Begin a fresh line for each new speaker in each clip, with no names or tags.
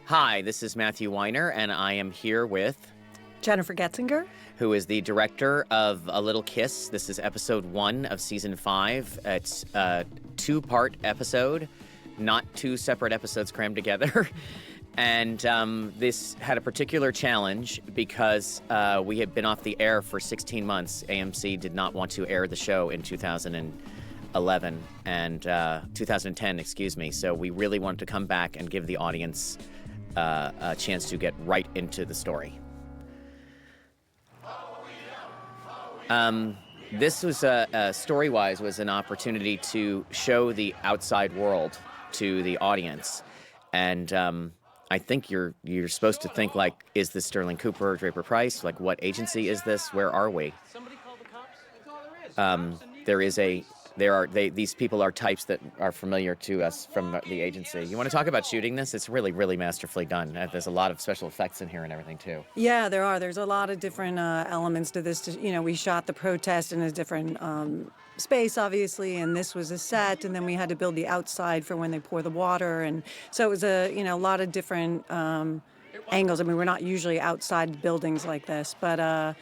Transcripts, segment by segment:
Hi, this is Matthew Weiner, and I am here with
Jennifer Getzinger.
who is the director of A Little Kiss. This is episode 1 of season 5. It's a 2-part episode, not 2 separate episodes crammed together. And this had a particular challenge because we had been off the air for 16 months. AMC did not want to air the show in 2011 and 2010, excuse me. So we really wanted to come back and give the audience a chance to get right into the story. This was story-wise was an opportunity to show the outside world to the audience, and I think you're supposed to think like, is this Sterling Cooper, Draper Price? Like, what agency is this? Where are we?
Somebody call the cops. That's all there is.
These people are types that are familiar to us from the agency. You want to talk about shooting this? It's really, really masterfully done. There's a lot of special effects in here and everything too.
Yeah, there are. There's a lot of different elements to this. We shot the protest in a different space, obviously, and this was a set, and then we had to build the outside for when they pour the water, and so it was a lot of different angles. I mean, we're not usually outside buildings like this, but.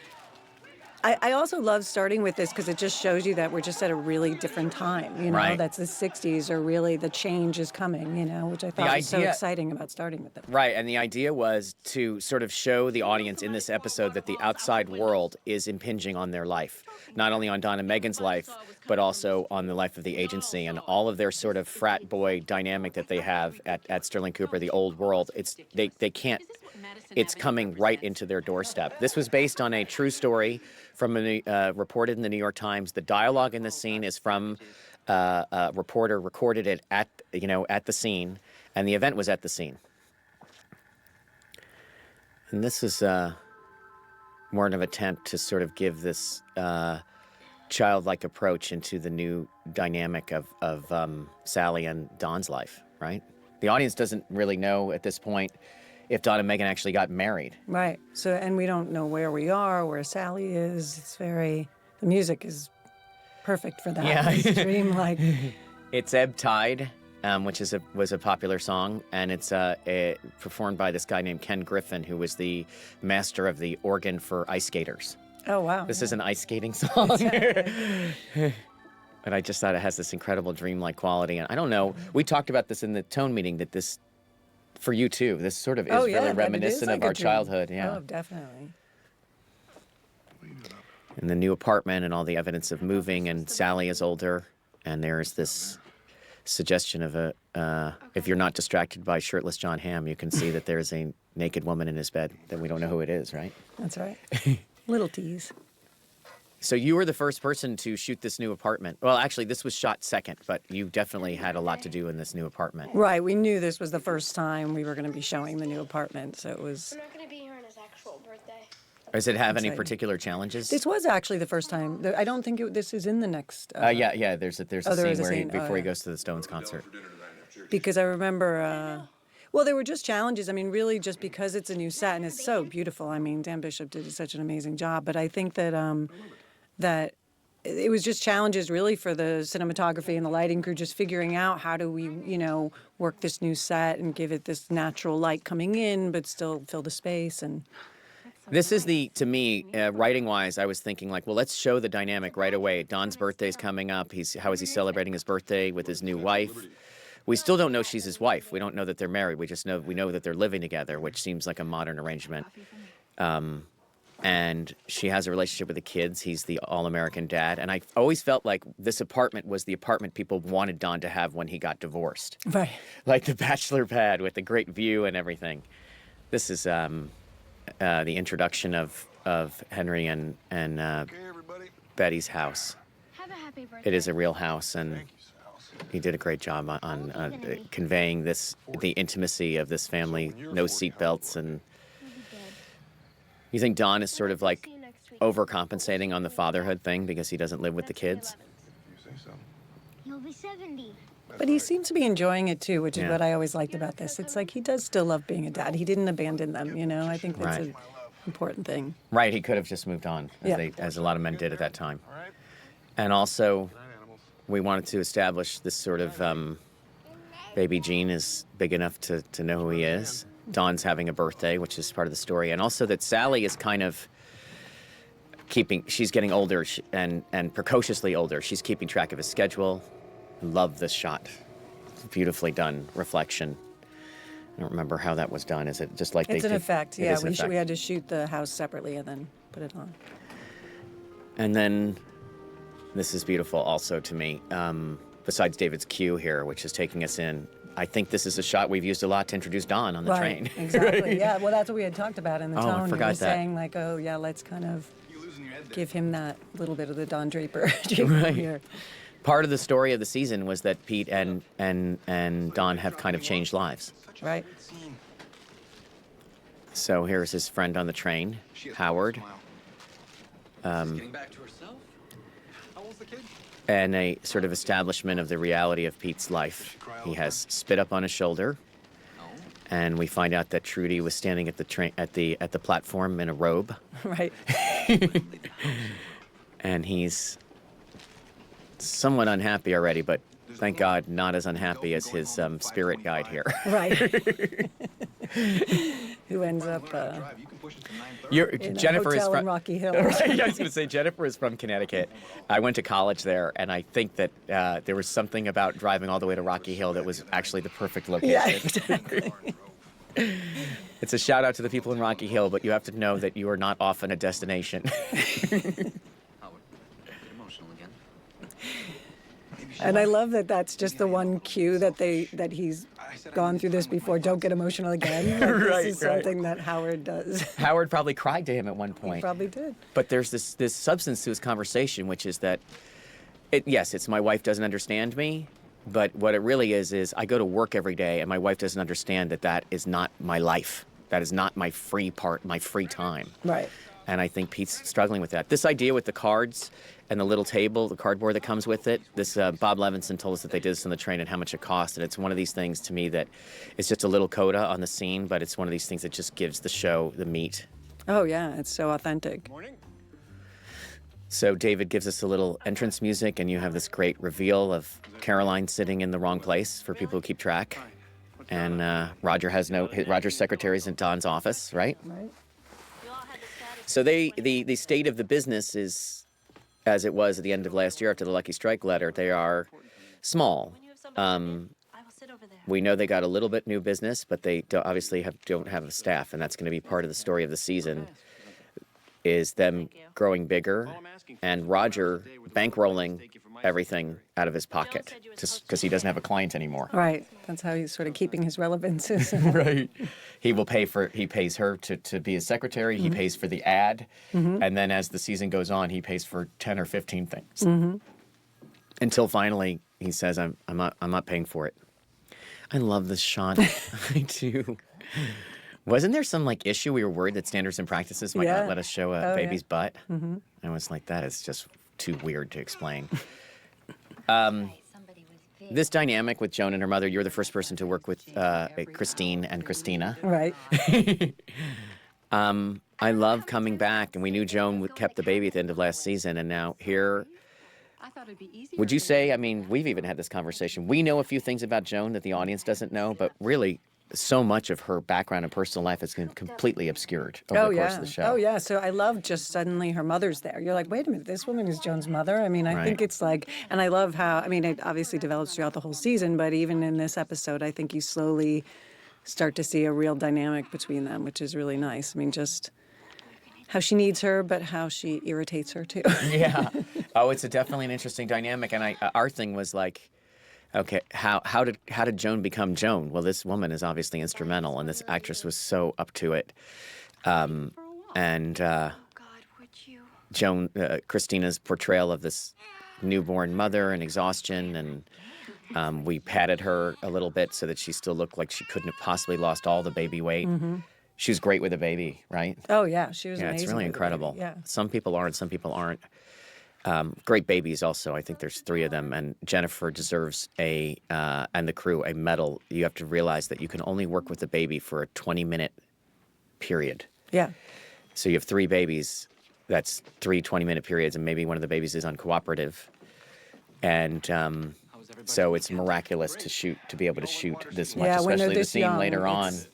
I also love starting with this because it just shows you that we're just at a really different time,
Right.
That's the 60s, or really the change is coming, which I thought was so exciting about starting with it.
Right, and the idea was to sort of show the audience in this episode that the outside world is impinging on their life. Not only on Don and Megan's life, but also on the life of the agency and all of their sort of frat boy dynamic that they have at Sterling Cooper, the old world. They can't... It's coming right into their doorstep. This was based on a true story from reported in the New York Times. The dialogue in the scene is from a reporter recorded it at the scene, and the event was at the scene. And this is more of an attempt to sort of give this childlike approach into the new dynamic of Sally and Don's life, right? The audience doesn't really know at this point if Don and Megan actually got married.
Right. So, and we don't know where we are, where Sally is. The music is perfect for that.
Yeah.
It's dreamlike.
It's Ebb Tide, which was a popular song, and it's performed by this guy named Ken Griffin, who was the master of the organ for ice skaters.
Oh, wow.
This is an ice skating song. But I just thought it has this incredible dreamlike quality. And I don't know, we talked about this in the tone meeting, that this, for you too, this sort of is really reminiscent of our childhood. Yeah.
Oh, definitely.
In the new apartment and all the evidence of moving, and Sally is older, and there's this suggestion of if you're not distracted by shirtless John Hamm, you can see that there's a naked woman in his bed that we don't know who it is, right?
That's right. Little tease.
So you were the first person to shoot this new apartment. Well, actually, this was shot second, but you definitely had a lot to do in this new apartment.
Right. We knew this was the first time we were going to be showing the new apartment, so it was...
We're not going to be here on his actual birthday.
Does it have any
Exciting.
particular challenges?
This was actually the first time. I don't think this is in the next...
Yeah. There's a
there
scene
is a
where
scene.
before he
Yeah.
goes to the Stones concert.
Because I remember... well, there were just challenges. I mean, really, just because it's a new set and it's so beautiful. I mean, Dan Bishop did such an amazing job. But I think that that it was just challenges, really, for the cinematography and the lighting crew, just figuring out how do we, work this new set and give it this natural light coming in, but still fill the space. And
This is to me, writing-wise, I was thinking like, well, let's show the dynamic right away. Don's birthday's coming up. How is he celebrating his birthday with his new wife? We still don't know she's his wife. We don't know that they're married. We know that they're living together, which seems like a modern arrangement. And she has a relationship with the kids. He's the all-American dad. And I always felt like this apartment was the apartment people wanted Don to have when he got divorced.
right.
Like the bachelor pad with the great view and everything. This is the introduction of Henry and Betty's house.
Have a happy birthday.
It is a real house, and he did a great job on conveying the intimacy of this family. No seatbelts, and you think Don is sort of like overcompensating on the fatherhood thing because he doesn't live with the kids?
He'll be 70.
But he seems to be enjoying it, too, which is
Yeah.
what I always liked about this. It's like he does still love being a dad. He didn't abandon them, I think that's
Right.
an important thing.
Right, he could have just moved on, as a lot of men did at that time. And also, we wanted to establish this sort of baby Gene is big enough to know who he is. Dawn's having a birthday, which is part of the story, and also that Sally is kind of she's getting older and precociously older. She's keeping track of his schedule. Love this shot. Beautifully done reflection. I don't remember how that was done. Is it just like
It's an effect.
It
Yeah,
is an effect.
we had to shoot the house separately and then put it on.
And then this is beautiful also to me. Besides David's cue here, which is taking us in, I think this is a shot we've used a lot to introduce Dawn on the train.
Exactly. Yeah. Well, that's what we had talked about in the
Oh, I
tone.
forgot
We were
that.
saying like, oh yeah, let's kind of give him that little bit of the Don Draper
Right.
here.
Part of the story of the season was that Pete and Dawn have kind of changed lives.
Right.
So here's his friend on the train, Howard,
Getting back to herself? How old's the kid?
and a sort of establishment of the reality of Pete's life. He has spit up on his shoulder, and we find out that Trudy was standing at the train at the platform in a robe,
Right.
and he's somewhat unhappy already, but thank God not as unhappy as his spirit guide here.
Right. Who ends up in
Jennifer
a
is
hotel
from
in Rocky Hill.
Right, I was going to say Jennifer is from Connecticut. I went to college there, and I think that there was something about driving all the way to Rocky Hill that was actually the perfect location.
Yeah, exactly.
It's a shout out to the people in Rocky Hill, but you have to know that you are not often a destination.
Howard, get emotional again.
And I love that that's just the one cue that he's gone through this before. Don't get emotional again. Like,
Right,
this is
right.
something that Howard does.
Howard probably cried to him at one point.
Probably did.
But there's this substance to his conversation, which is that, yes, it's my wife doesn't understand me, but what it really is I go to work every day, and my wife doesn't understand that is not my life. That is not my free time.
Right.
And I think Pete's struggling with that. This idea with the cards and the little table, the cardboard that comes with it, Bob Levinson told us that they did this on the train and how much it cost. And it's one of these things to me that it's just a little coda on the scene, but it's one of these things that just gives the show the meat.
Oh yeah, it's so authentic.
So David gives us a little entrance music, and you have this great reveal of Caroline sitting in the wrong place for people who keep track. And Roger's secretary's in Don's office, right?
Right.
So the state of the business is, as it was at the end of last year after the Lucky Strike letter, they are small. We know they got a little bit new business, but they obviously don't have a staff, and that's going to be part of the story of the season, is them growing bigger and Roger bankrolling everything out of his pocket just because he doesn't have a client anymore.
Right. That's how he's sort of keeping his relevances.
Right. He pays her to be his secretary. He pays for the ad. And then as the season goes on, he pays for 10 or 15 things. Until finally he says, I'm not paying for it. I love this shot. I do. Wasn't there some issue? We were worried that standards and practices might
Yeah.
not let us show a
Oh,
baby's
yeah.
butt. I was like, that is just too weird to explain. This dynamic with Joan and her mother, you're the first person to work with Christine and Christina.
Right.
I love coming back, and we knew Joan kept the baby at the end of last season, and now here. Would you say, we've even had this conversation. We know a few things about Joan that the audience doesn't know, but really, so much of her background and personal life has been completely obscured over the course of the show.
Oh, yeah. So I love just suddenly her mother's there. You're like, wait a minute, this woman is Joan's mother? I
Right.
think it's and I love how, it obviously develops throughout the whole season, but even in this episode, I think you slowly start to see a real dynamic between them, which is really nice. Just how she needs her, but how she irritates her, too.
Yeah. Oh, it's definitely an interesting dynamic, and our thing was okay, how did Joan become Joan? Well, this woman is obviously instrumental, and this actress was so up to it.
God, would you?
Joan, Christina's portrayal of this newborn mother and exhaustion, and we patted her a little bit so that she still looked like she couldn't have possibly lost all the baby weight. She was great with a baby, right?
Oh, yeah. She was
Yeah,
amazing.
it's really
with the
incredible.
baby. Yeah.
Some people aren't, some people aren't. Great babies also. I think there's 3 of them, and Jennifer deserves and the crew, a medal. You have to realize that you can only work with a baby for a 20-minute period.
Yeah.
So you have 3 babies. That's 3 20-minute periods, and maybe one of the babies is uncooperative. And so it's miraculous to be able to shoot this much,
Yeah, when they're
especially the
this
scene
young,
later on.
it's-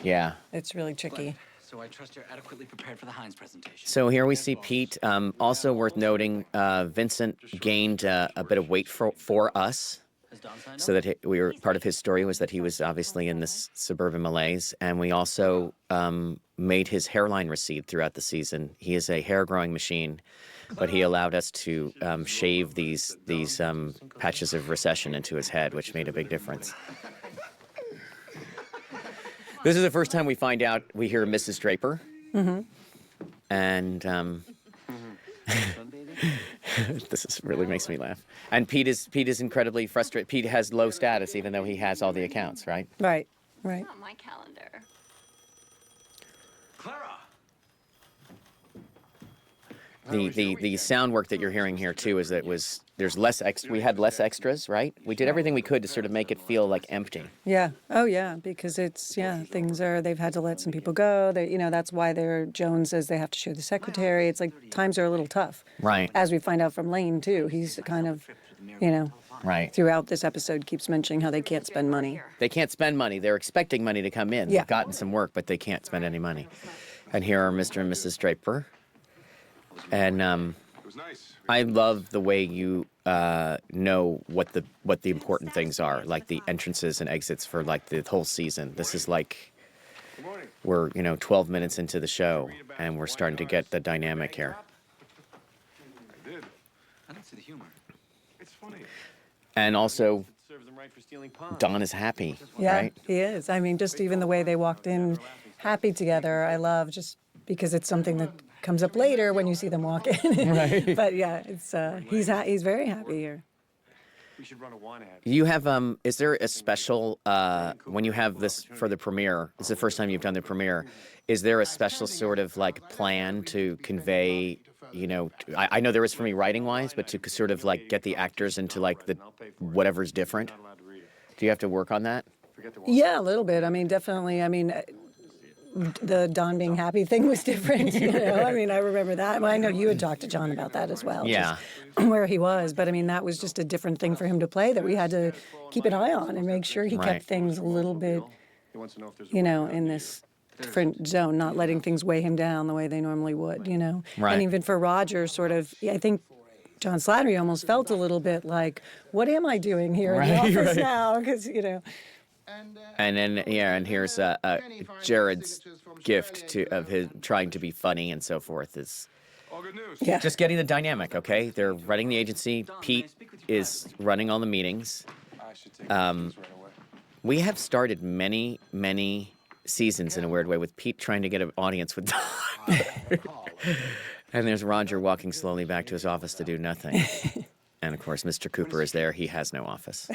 Yeah.
It's really tricky.
So I trust you're adequately prepared for the Heinz presentation.
So here we see Pete. Also worth noting, Vincent gained a bit of weight for us.
Has Don signed
So
up?
that we were part of his story was that he was obviously in this suburban malaise, and we also made his hairline recede throughout the season. He is a hair growing machine, but he allowed us to shave these patches of recession into his head, which made a big difference. This is the first time we hear Mrs. Draper, and really makes me laugh. And Pete is incredibly frustrated. Pete has low status, even though he has all the accounts, right?
Right, right.
Not my calendar.
Clara!
The sound work that you're hearing here too is that there's less we had less extras, right? We did everything we could to sort of make it feel like empty.
Yeah. Oh, yeah. Because they've had to let some people go. That's why Joan says they have to share the secretary. It's like times are a little tough.
Right.
As we find out from Lane, too. He's kind of,
Right.
throughout this episode keeps mentioning how they can't spend money.
They can't spend money. They're expecting money to come in.
Yeah.
They've gotten some work, but they can't spend any money. And here are Mr. and Mrs. Draper. And
It was nice.
I love the way you know what the important things are, like the entrances and exits for like the whole season. This is like
Good morning.
we're 12 minutes into the show, and we're starting to get the dynamic here.
I did.
I don't see the humor.
It's funny.
And also,
Serves them right for stealing pond.
Don is happy,
Yeah,
right?
he is. I mean, just even the way they walked in happy together, I love, just because it's something that comes up later when you see them walk in. Right. But yeah, it's he's very happy here.
We should run a wine ad.
You have is there a special when you have this for the premiere? This is the first time you've done the premiere. Is there a special sort of like plan to convey? I know there is for me writing wise, but to sort of like get the actors into like the whatever's different.
Not allowed to read it.
Do you have to work on that?
Forget to watch.
Yeah, a little bit. I mean, definitely. I mean, the Don being happy thing was different. I mean, I remember that. Well, I know you had talked to John about that as well.
Yeah.
just where he was, but I mean, that was just a different thing for him to play that we had to keep an eye on and make sure he
Right.
kept things a little bit,
He wants to know if there's
in this different zone, not letting things weigh him down the way they normally would.
Right.
And even for Roger, sort of, I think John Slattery almost felt a little bit like, what am I doing here in the
Right,
office
right.
now? Because
And then and here's Jared's gift of his trying to be funny and so forth is
all good news.
yeah,
just getting the dynamic. Okay, they're running the agency. Pete is running all the meetings.
I should take this right away.
We have started many seasons in a weird way with Pete trying to get an audience with Don. And there's Roger walking slowly back to his office to do nothing. And of course, Mr. Cooper is there. He has no office.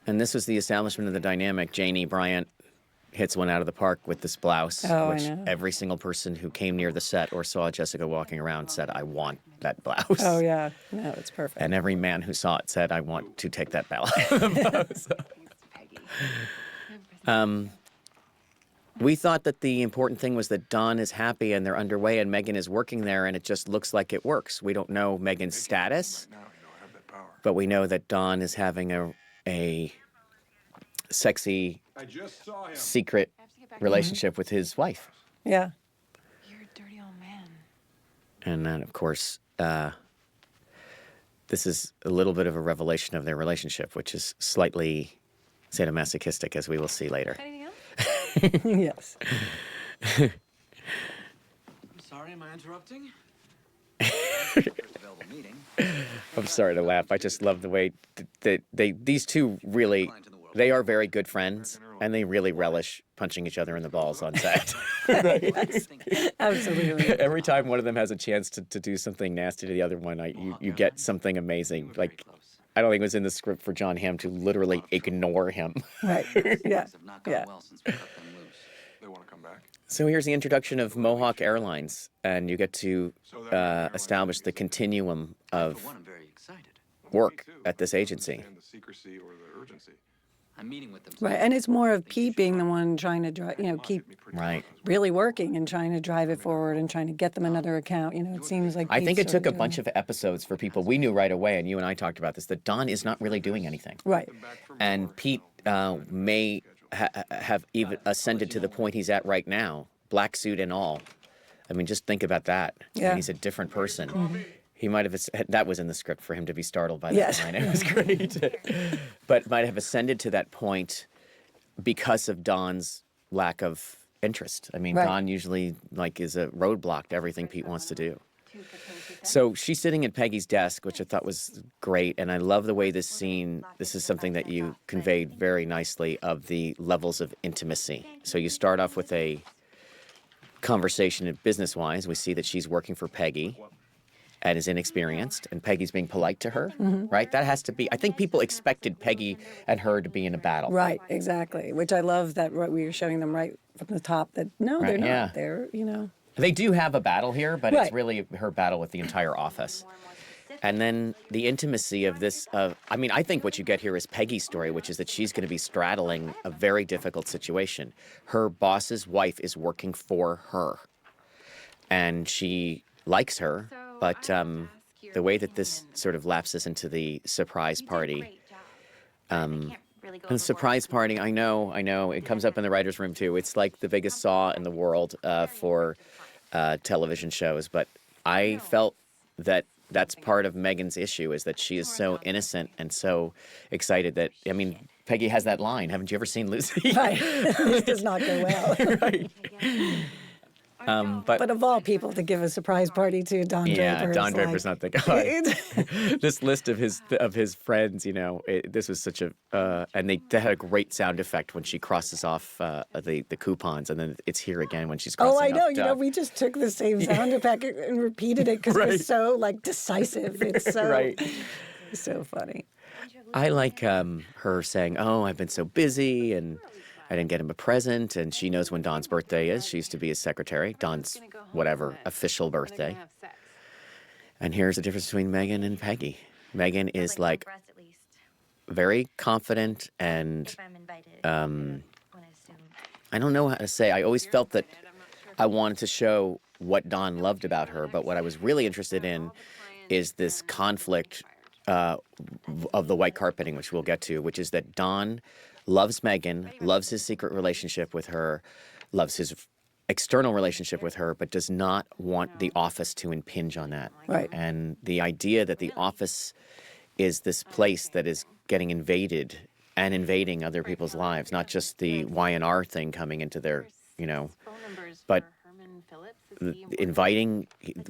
And this was the establishment of the dynamic. Janie Bryant hits one out of the park with this blouse,
Oh, I
which
know.
every single person who came near the set or saw Jessica walking around said, I want that blouse.
oh yeah, no, it's perfect.
And every man who saw it said, I want to take that blouse. We thought that the important thing was that Don is happy and they're underway and Megan is working there and it just looks like it works. We don't know Megan's status,
Now I have that power.
but we know that Don is having a sexy,
I just saw him.
secret relationship with his wife.
Yeah.
You're a dirty old man.
And then, of course, this is a little bit of a revelation of their relationship, which is slightly sadomasochistic, as we will see later.
Anything else?
Yes.
I'm sorry, am I interrupting? First available meeting.
I'm sorry to laugh. I just love the way that these two really, they are very good friends, and they really relish punching each other in the balls on set.
Absolutely.
Every time one of them has a chance to do something nasty to the other one, you get something amazing. Like, I don't think it was in the script for John Hamm to literally ignore him.
Right. Yeah.
Things have not gone
Yeah.
well since we cut them loose.
They want to come back.
So here's the introduction of Mohawk Airlines, and you get to establish the continuum
For
of
one, I'm very excited.
work
Me too.
at this
I don't
agency.
understand the secrecy or the urgency.
I'm meeting with them.
Right. And it's more of Pete being the one trying to drive, keep
Right.
really working and trying to drive it forward and trying to get them another account. It seems like
I think it
Pete's
took a
sort of
bunch
doing
of episodes for people. We knew right away, and you and I talked about this, that Don is not really doing anything.
Right.
And Pete may have even ascended to the point he's at right now, black suit and all. I mean, just think about that.
Yeah.
And he's a different person. He might have, that was in the script for him to be startled by that
Yes.
line. It was great. But might have ascended to that point because of Don's lack of interest. I mean,
Right.
Don usually is a roadblock to everything Pete wants to do. So she's sitting at Peggy's desk, which I thought was great. And I love the way this scene, this is something that you conveyed very nicely of the levels of intimacy. So you start off with a conversation business-wise. We see that she's working for Peggy and is inexperienced, and Peggy's being polite to her, right? That has to be, I think people expected Peggy and her to be in a battle.
Right, exactly. Which I love that we were showing them right from the top that no, they're
Right,
not.
yeah.
They're,
They do have a battle here, but
Right.
it's really her battle with the entire office. And then the intimacy of this, I mean, I think what you get here is Peggy's story, which is that she's going to be straddling a very difficult situation. Her boss's wife is working for her, and she likes her, but the way that this sort of lapses into the surprise party. And the surprise party, I know, it comes up in the writer's room too. It's like the biggest saw in the world for television shows, but I felt that that's part of Megan's issue, is that she is so innocent and so excited that, I mean, Peggy has that line, haven't you ever seen Lucy?
right. This does not go well.
Right.
But of all people to give a surprise party to Don Draper.
Yeah,
is
Don Draper's
like-
not the guy. This list of his friends, this was such a, and they had a great sound effect when she crosses off the coupons, and then it's here again when she's crossing
Oh, I know.
off Duff.
We just took the same sound effect and repeated it because
Right.
it's so decisive. It's so
Right.
so funny.
I like her saying, "Oh, I've been so busy, and I didn't get him a present." And she knows when Don's birthday is. She used to be his secretary. Don's whatever official birthday. And here's the difference between Megan and Peggy. Megan is like very confident and I don't know how to say. I always felt that I wanted to show what Don loved about her, but what I was really interested in is this conflict of the white carpeting, which we'll get to, which is that Don loves Megan, loves his secret relationship with her, loves his external relationship with her, but does not want the office to impinge on that.
Right.
And the idea that the office is this place that is getting invaded and invading other people's lives, not just the Y&R thing coming into their, but inviting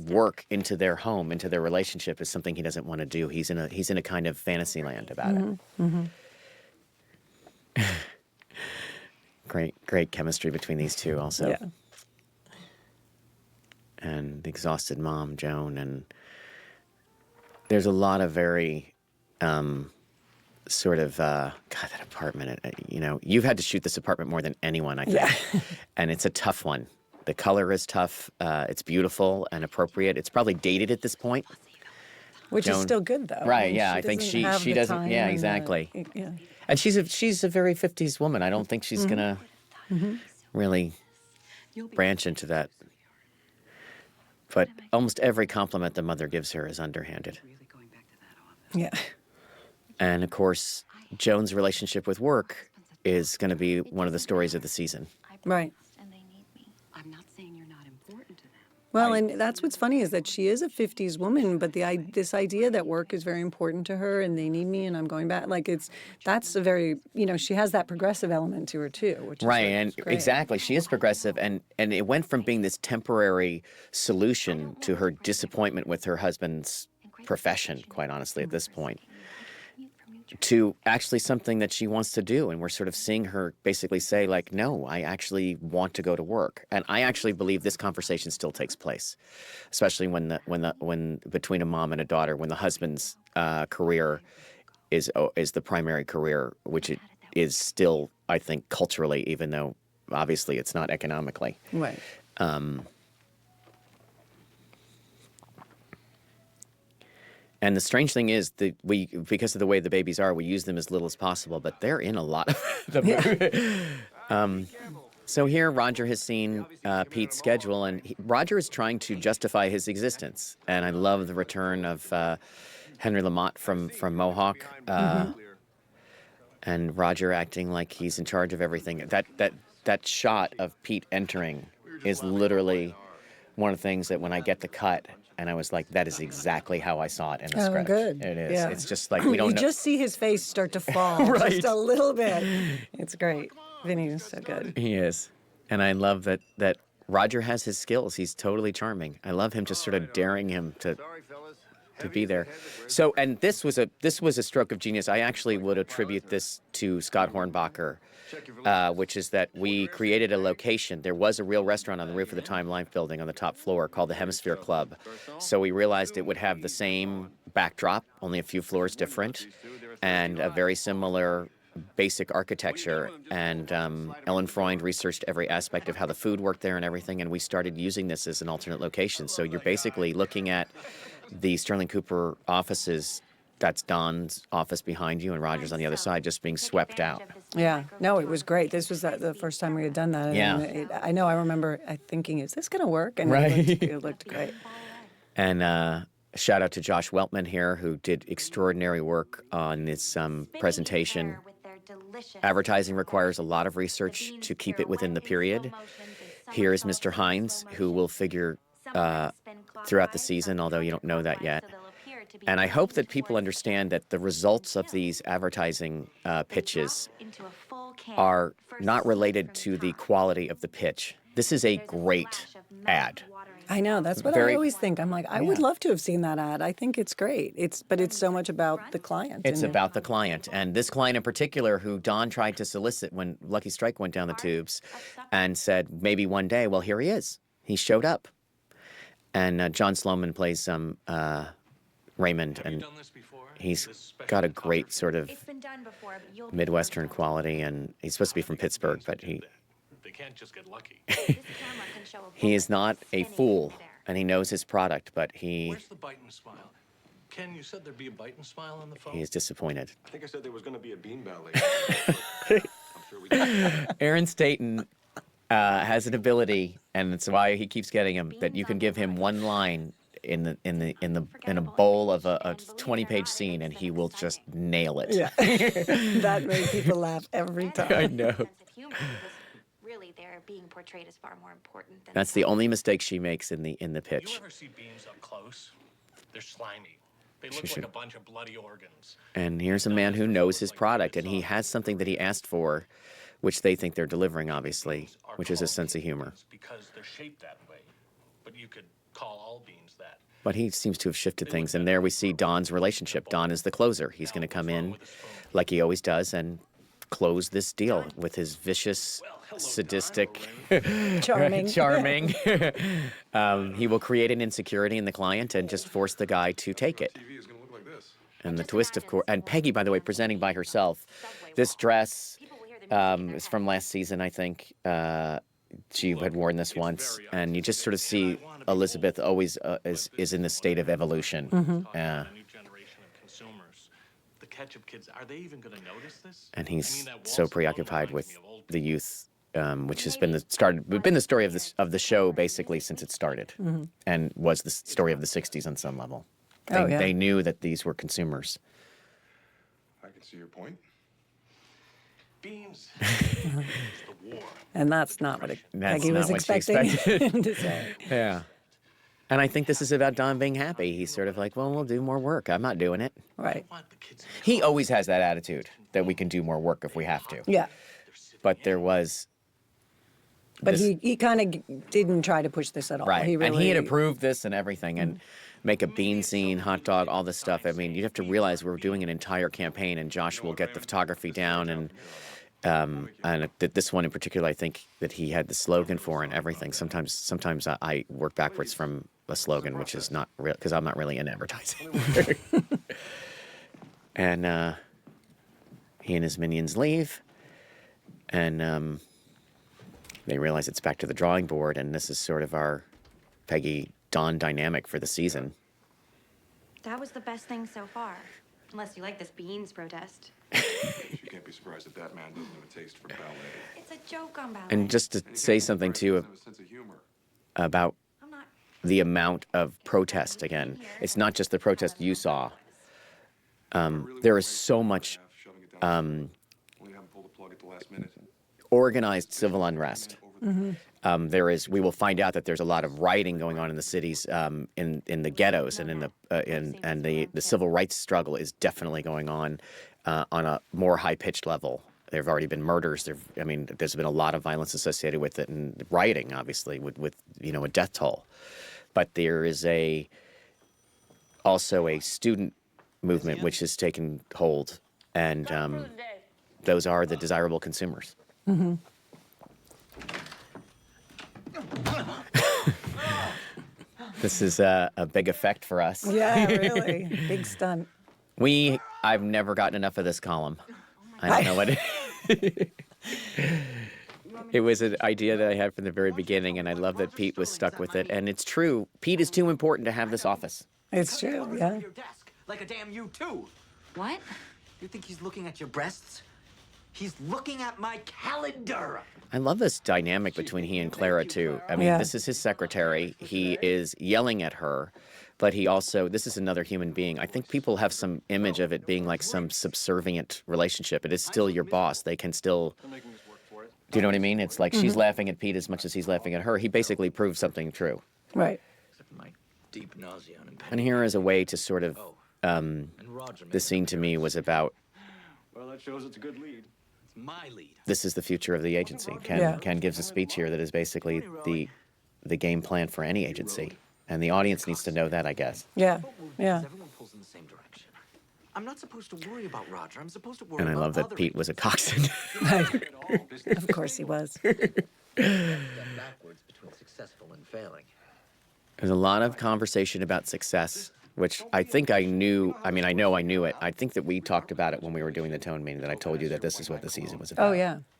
work into their home, into their relationship, is something he doesn't want to do. He's in a kind of fantasy land about it. Great chemistry between these two also.
Yeah.
And the exhausted mom, Joan, and there's a lot of very sort of God, that apartment. You've had to shoot this apartment more than anyone, I think.
Yeah.
And it's a tough one. The color is tough. It's beautiful and appropriate. It's probably dated at this point.
Which is
Joan-
still good though.
Right,
mean,
yeah, I think
doesn't
she
have the
doesn't-
time
yeah,
and the-
exactly.
yeah.
And she's a very 50s woman. I don't think she's gonna really branch into that. But almost every compliment the mother gives her is underhanded.
Yeah.
And of course, Joan's relationship with work is going to be one of the stories of the season.
Right.
And they need me.
I'm not saying you're not important to them.
Well, and that's what's funny is that she is a 50s woman, but this idea that work is very important to her and they need me and I'm going back, that's a very, she has that progressive element to her too, which is
Right,
like,
and
it's great.
exactly, she is progressive, and it went from being this temporary solution to her disappointment with her husband's profession, quite honestly, at this point, to actually something that she wants to do. And we're sort of seeing her basically say, no, I actually want to go to work. And I actually believe this conversation still takes place, especially when between a mom and a daughter, when the husband's career is the primary career, which it is still, I think, culturally, even though obviously it's not economically.
Right.
And the strange thing is that because of the way the babies are, we use them as little as possible, but they're in a lot of the movie. So here, Roger has seen Pete's schedule, and Roger is trying to justify his existence. And I love the return of Henry Lamotte from Mohawk. and Roger acting like he's in charge of everything. That shot of Pete entering is literally one of the things that when I get the cut, and I was like, that is exactly how I saw it in the
Oh,
script.
good.
It is.
Yeah.
It's just like we don't
You
know.
just see his face start to fall
Right.
just a little bit. It's great. Vinny is so good.
He is. And I love that Roger has his skills. He's totally charming. I love him just sort of daring him to be there. So, and this was a stroke of genius. I actually would attribute this to Scott Hornbacher, which is that we created a location. There was a real restaurant on the roof of the Time Life building on the top floor called the Hemisphere Club. So we realized it would have the same backdrop, only a few floors different, and a very similar basic architecture. And Ellen Freund researched every aspect of how the food worked there and everything, and we started using this as an alternate location. So you're basically looking at the Sterling Cooper offices. That's Don's office behind you, and Roger's on the other side, just being swept out.
Yeah. No, it was great. This was the first time we had done that.
Yeah.
And I know. I remember thinking, is this going to work? And
Right.
it looked great.
And shout out to Josh Weltman here, who did extraordinary work on this presentation. Advertising requires a lot of research to keep it within the period. Here is Mr. Hines, who will figure throughout the season, although you don't know that yet. And I hope that people understand that the results of these advertising pitches are not related to the quality of the pitch. This is a great ad.
I know. That's what I
Very-
always think. I'm like, I would love to have seen that ad. I think it's great. But it's so much about the client.
It's
and
about the client. And this client in particular, who Don tried to solicit when Lucky Strike went down the tubes and said, maybe one day, well, here he is. He showed up. And John Sloman plays Raymond, and he's got a great sort of Midwestern quality, and he's supposed to be from Pittsburgh, but
They can't just get lucky.
he is not a fool, and he knows his product, but
Where's the bite and smile? Ken, you said there'd be a bite and smile on the phone?
he is disappointed.
I think I said there was going to be a bean ballet. I'm sure we can.
Aaron Staton has an ability, and it's why he keeps getting him, that you can give him one line in a bowl of a 20-page scene, and he will just nail it.
Yeah. That made people laugh every time.
I know.
Really, they're being portrayed as far more important than
That's the only mistake she makes in the
You
pitch.
ever see beans up close? They're slimy. They look
should-
like a bunch of bloody organs.
And here's a man who knows his product, and he has something that he asked for, which they think they're delivering, obviously, which is a sense of humor.
Because they're shaped that way. But you could call all beans that.
But he seems to have shifted things, and there we see Don's relationship. Don is the closer. He's going to come in, like he always does, and close this deal with his vicious, sadistic,
Charming.
charming. He will create an insecurity in the client and just force the guy to take it.
TV is going to look like this.
And the twist, of course, and Peggy, by the way, presenting by herself. This dress is from last season, I think. She had worn this once, and you just sort of see Elizabeth always is in this state of evolution.
A new generation of consumers. The ketchup kids, are they even going to notice this?
And
I mean,
he's
that
so
Waltz
preoccupied
reminds
with
me of old
the youth, which has been the story of the show basically since it started, and was the story of the '60s on some level.
Oh, yeah.
They knew that these were consumers.
I can see your point.
beans. It's the war.
And that's not what
That's
Peggy was
not what she
expecting
expected.
him to say.
Yeah. And I think this is about Don being happy. He's sort of like, well, we'll do more work. I'm not doing it.
Right.
I want the kids to
He always has that attitude that we can do more work if we have to.
Yeah.
But there was
But
this-
he kind of didn't try to push this at all.
right,
He really,
and he had approved this and everything, and make a bean scene, hot dog, all this stuff. I mean, you have to realize we're doing an entire campaign, and Josh will get the photography down, and this one in particular, I think that he had the slogan for and everything. Sometimes I work backwards from a slogan, which is not real because I'm not really in advertising. And he and his minions leave, and they realize it's back to the drawing board, and this is sort of our Peggy Don dynamic for the season.
That was the best thing so far. Unless you like this beans protest.
You can't be surprised that that man doesn't have a taste for ballet.
It's a joke on ballet.
And just to say something too
Doesn't have a sense of humor.
about
I'm not.
the amount of protest again. It's not just the protest you saw. There is so much
them pull the plug at the last minute.
organized civil unrest. We will find out that there's a lot of rioting going on in the cities, in the ghettos, and the civil rights struggle is definitely going on a more high-pitched level. There have already been murders. There's been a lot of violence associated with it, and rioting, obviously, with a death toll. But there is also a student movement which has taken hold, and those are the desirable consumers. This is a big effect for us.
Yeah, really. Big stunt.
I've never gotten enough of this column. I don't know what it It was an idea that I had from the very beginning, and I love that Pete was stuck with it. And it's true. Pete is too important to have this office.
It's true, yeah.
Your desk, like a damn you too.
What?
You think he's looking at your breasts? He's looking at my calendar.
I love this dynamic between he and Clara, too. I mean,
Yeah.
This is his secretary. He is yelling at her, but this is another human being. I think people have some image of it being like some subservient relationship. It is still your boss. They can still, do you know what I mean? It's like she's laughing at Pete as much as he's laughing at her. He basically proved something true.
Right.
Except for my deep nausea and
And here is a way to sort of,
And Roger,
the scene to me was about,
Well, that shows it's a good lead.
it's my lead.
this is the future of the agency.
Yeah.
Ken gives a speech here that is basically the game plan for any agency. And the audience needs to know that, I guess.
Yeah, yeah.
Everyone pulls in the same direction. I'm not supposed to worry about Roger. I'm supposed to worry
And I
about
love that
other
Pete was a coxswain.
Of course he was.
Step backwards between successful and failing.
There's a lot of conversation about success, which I think I knew. I mean, I know I knew it. I think that we talked about it when we were doing the tone meeting, that I told you that this is what the season was about.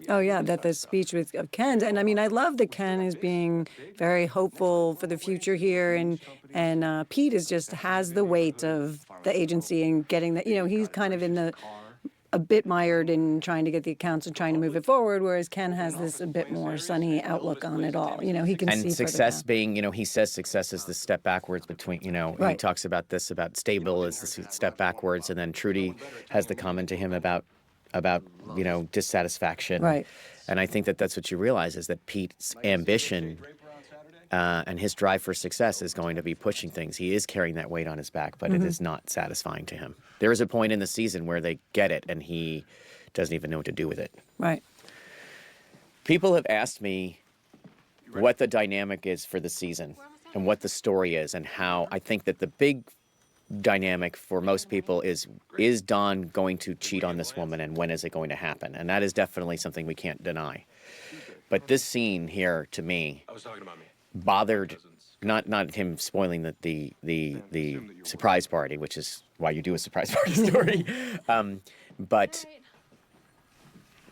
Oh yeah, that the speech of Ken, and I mean, I love that Ken is being very hopeful for the future here, and Pete has the weight of the agency and getting that. He's kind of a bit mired in trying to get the accounts and trying to move it forward, whereas Ken has this a bit more sunny outlook on it all. He can see
And
further
success
down.
being, he says success is the step backwards between, he
Right.
talks about this, about stable is the step backwards. And then Trudy has the comment to him about dissatisfaction.
Right.
And I think that that's what you realize is that Pete's ambition and his drive for success is going to be pushing things. He is carrying that weight on his back, but it is not satisfying to him. There is a point in the season where they get it and he doesn't even know what to do with it.
Right.
People have asked me what the dynamic is for the season and what the story is, and how I think that the big dynamic for most people is Don going to cheat on this woman, and when is it going to happen? And that is definitely something we can't deny. But this scene here, to me,
I was talking about me.
bothered not him spoiling the surprise party, which is why you do a surprise party story, but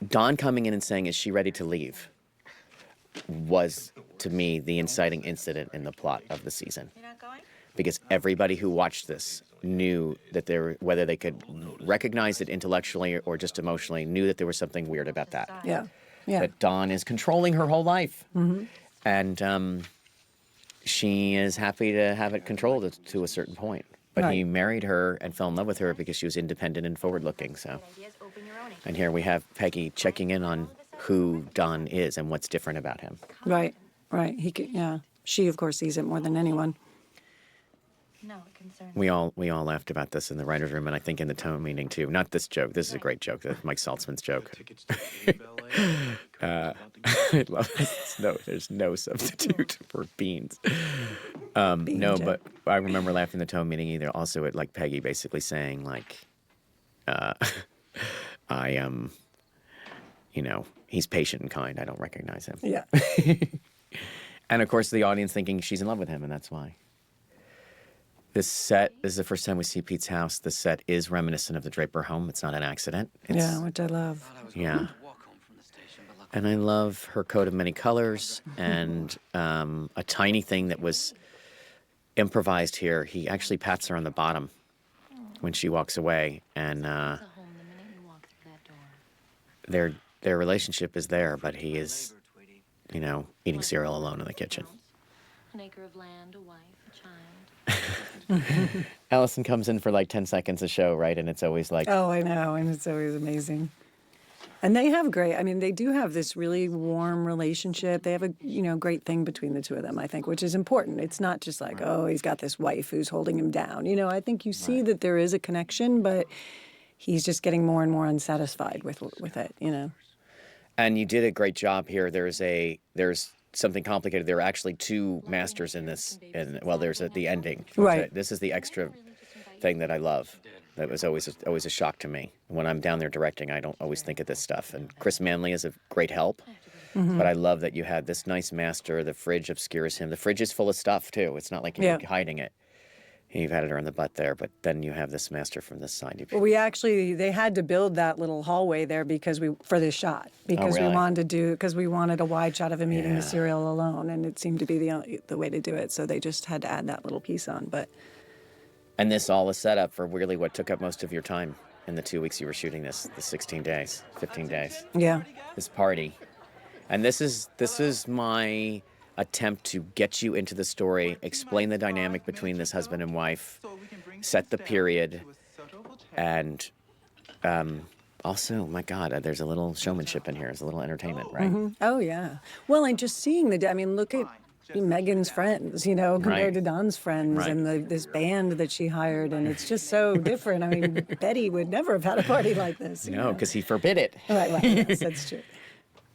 Don coming in and saying, "Is she ready to leave?" was, to me, the inciting incident in the plot of the season.
You're not going?
Because everybody who watched this knew that whether they could recognize it intellectually or just emotionally, knew that there was something weird about that.
Yeah. Yeah.
That Dawn is controlling her whole life. And she is happy to have it controlled to a certain point. But he
Right.
married her and fell in love with her because she was independent and forward-looking. So,
Ideas, open your own.
and here we have Peggy checking in on who Don is and what's different about him.
Right. Right. Yeah. She, of course, sees it more than anyone.
No, it concerns
We all laughed about this in the writers' room, and I think in the tone meeting too. Not this joke. This is a great joke. That's Mike Saltzman's joke.
Tickets to the ballet.
I love this. No, there's no substitute for beans.
Bean
No,
joke.
but I remember laughing in the tone meeting either. Also, at like Peggy basically saying like, I am, he's patient and kind. I don't recognize him.
Yeah.
And of course, the audience thinking she's in love with him, and that's why. This set is the first time we see Pete's house. The set is reminiscent of the Draper home. It's not an accident.
Yeah, which I love.
Yeah.
Walk home from the station, but
And I love her coat of many colors and a tiny thing that was improvised here. He actually pats her on the bottom when she walks away, and
It's a home the minute you walk through that door.
their relationship is there, but he is, eating cereal alone in the kitchen.
An acre of land, a wife, a child.
Allison comes in for like 10 seconds a show, right? And it's always like,
Oh, I know, and it's always amazing. And they have great, I mean, they do have this really warm relationship. They have a, great thing between the two of them, I think, which is important. It's not just like, oh, he's got this wife who's holding him down. I think you see that there is a connection, but he's just getting more and more unsatisfied with it.
And you did a great job here. There's something complicated. There are actually two masters in this, and there's the ending.
Right.
This is the extra thing that I love. That was always a shock to me. When I'm down there directing, I don't always think of this stuff. And Chris Manley is a great help.
Mm-hmm.
But I love that you had this nice master. The fridge obscures him. The fridge is full of stuff, too. It's not like you're hiding it. You've had it around the butt there, but then you have this master from this side.
Well, they had to build that little hallway there for this shot, because
really?
we wanted a wide shot of him eating the cereal alone, and it seemed to be the way to do it. So they just had to add that little piece on, but.
And this all is set up for really what took up most of your time in the 2 weeks you were shooting this, the 16 days, 15 days.
Yeah.
This party. And this is my attempt to get you into the story, explain the dynamic between this husband and wife, set the period, and also, my God, there's a little showmanship in here. There's a little entertainment, right?
Mm-hmm. Oh, yeah. Well, and just seeing look at Megan's friends, compared to Don's friends, and this band that she hired, and it's just so different. I mean, Betty would never have had a party like this.
No, because he forbid it.
Right, yes, that's true.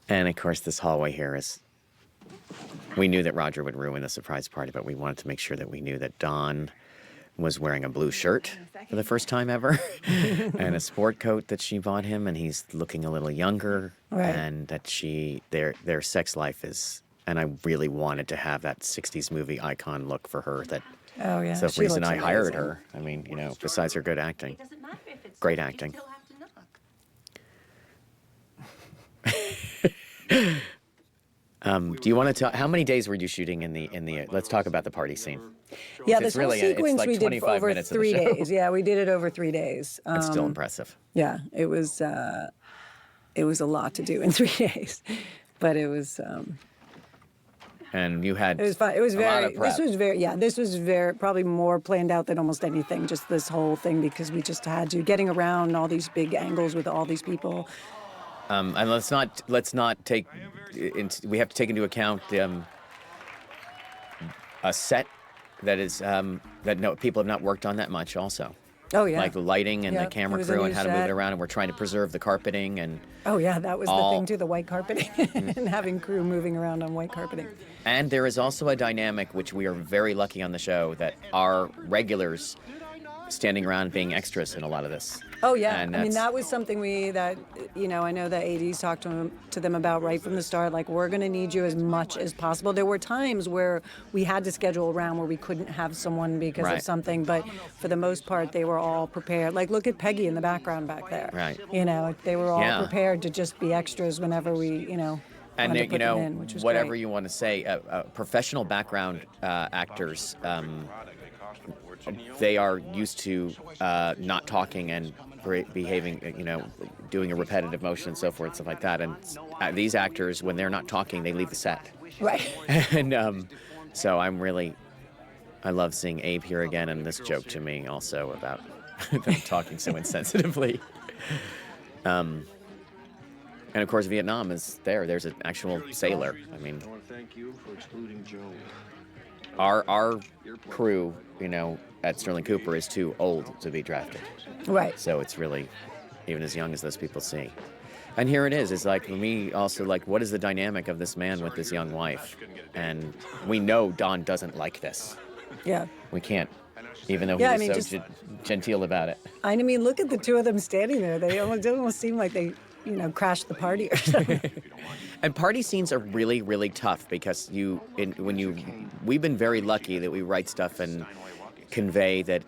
And of course, this hallway here is. We knew that Roger would ruin the surprise party, but we wanted to make sure that we knew that Don was wearing a blue shirt for the first time ever, and a sport coat that she bought him, and he's looking a little younger, and that their sex life is. And I really wanted to have that 60s movie icon look for her.
Oh, yeah.
So the reason I hired her. I mean, besides her good acting. Great acting. Do you want to tell, how many days were you shooting in the, let's talk about the party scene.
Yeah, this whole sequence
like
we did
25
over
minutes of the
3
show.
days. Yeah, we did it over 3 days.
It's still impressive.
Yeah, it was a lot to do in 3 days, but it was.
And you had
It was fun. It was
a lot
very.
of prep.
This was very probably more planned out than almost anything. Just this whole thing, because we just had to getting around all these big angles with all these people.
And let's not take. We have to take into account a set that is people have not worked on that much. Also,
Oh yeah.
like the lighting and the
Yep,
camera
it was a
crew
new
and how to move
set.
it around, and we're trying to preserve the carpeting and.
Oh yeah, that was the
all-
thing too, the white carpeting and having crew moving around on white carpeting.
And there is also a dynamic which we are very lucky on the show that our regulars standing around being extras in a lot of this.
Oh yeah,
And
I mean
that's-
that was something I know the ADs talked to them about right from the start. Like, we're going to need you as much as possible. There were times where we had to schedule around where we couldn't have someone because
Right.
of something, but for the most part they were all prepared. Like, look at Peggy in the background back there.
Right.
They were all
Yeah.
prepared to just be extras whenever we
And
wanted to put them in, which was
whatever
great.
you want to say, professional background actors, they are used to not talking and behaving, doing a repetitive motion and so forth, stuff like that. And these actors, when they're not talking, they leave the set.
Right.
And so I love seeing Abe here again, and this joke to me also about them talking so insensitively. And of course, Vietnam is there. There's an actual sailor. I mean,
I want to thank you for excluding Joe.
our crew, at Sterling Cooper is too old to be drafted.
Right.
So it's really even as young as those people see. And here it is. It's like, for me, also, like, what is the dynamic of this man with this young wife? And we know Don doesn't like this.
Yeah.
We can't, even though
Yeah, I
he
mean,
was so genteel about it.
I mean, look at the two of them standing there. They almost seem like they, crashed the party or something.
And party scenes are really, really tough because we've been very lucky that we write stuff and convey that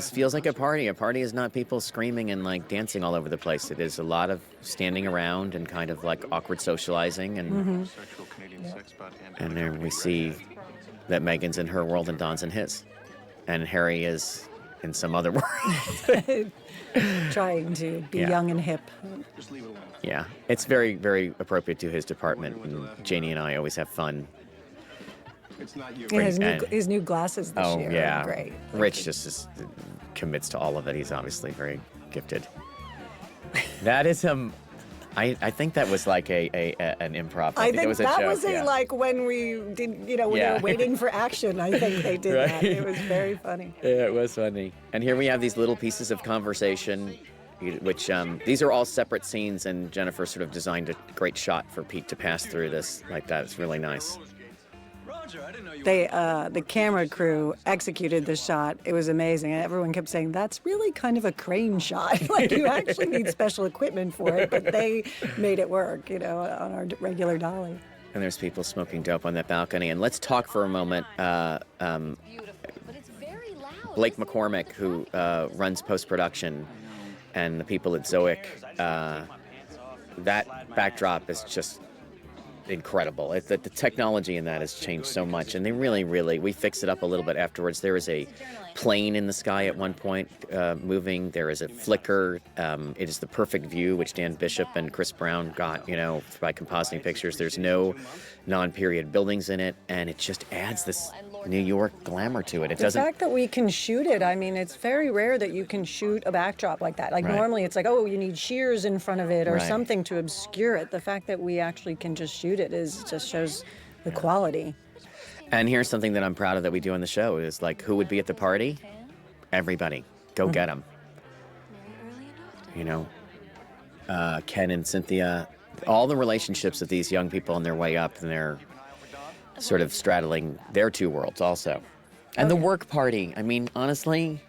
feels like a party. A party is not people screaming and like dancing all over the place. It is a lot of standing around and kind of like awkward socializing, and and there we see that Megan's in her world and Don's in his, and Harry is in some other world.
Trying to be
Yeah.
young and hip.
Yeah, it's very, very appropriate to his department, and Janie and I always have fun.
It's not you.
And
And-
his new glasses this
Oh
year
yeah,
are great.
Rich just commits to all of it. He's obviously very gifted. That is I think that was like an improv.
I
think it
think
was a
that
joke.
was
yeah.
like when we did, when they
Yeah.
were waiting for action. I think they did
Right.
that. It was very funny.
Yeah, it was funny. And here we have these little pieces of conversation, which these are all separate scenes, and Jennifer sort of designed a great shot for Pete to pass through this like that. It's really nice.
Roger, I didn't know you
They, the camera crew executed the shot. It was amazing. And everyone kept saying, that's really kind of a crane shot. Like, you actually need special equipment for it, but they made it work, on our regular dolly.
And there's people smoking dope on that balcony. And let's talk for a moment.
Beautiful, but it's very loud.
Blake McCormick, who runs post-production, and the people at Zoic, that backdrop is just incredible. The technology in that has changed so much, and they really, we fixed it up a little bit afterwards. There is a plane in the sky at one point moving. There is a flicker. It is the perfect view, which Dan Bishop and Chris Brown got, by compositing pictures. There's no non-period buildings in it, and it just adds this New York glamour to it. It
The
doesn't.
fact that we can shoot it, I mean, it's very rare that you can shoot a backdrop like that. Like,
Right.
normally it's like, oh, you need shears in front of it or
Right.
something to obscure it. The fact that we actually can just shoot it just shows the quality.
And here's something that I'm proud of that we do on the show is like, who would be at the party? Everybody. Go get 'em. Ken and Cynthia, all the relationships of these young people on their way up, and they're sort of straddling their two worlds also. And the work party. I mean, honestly,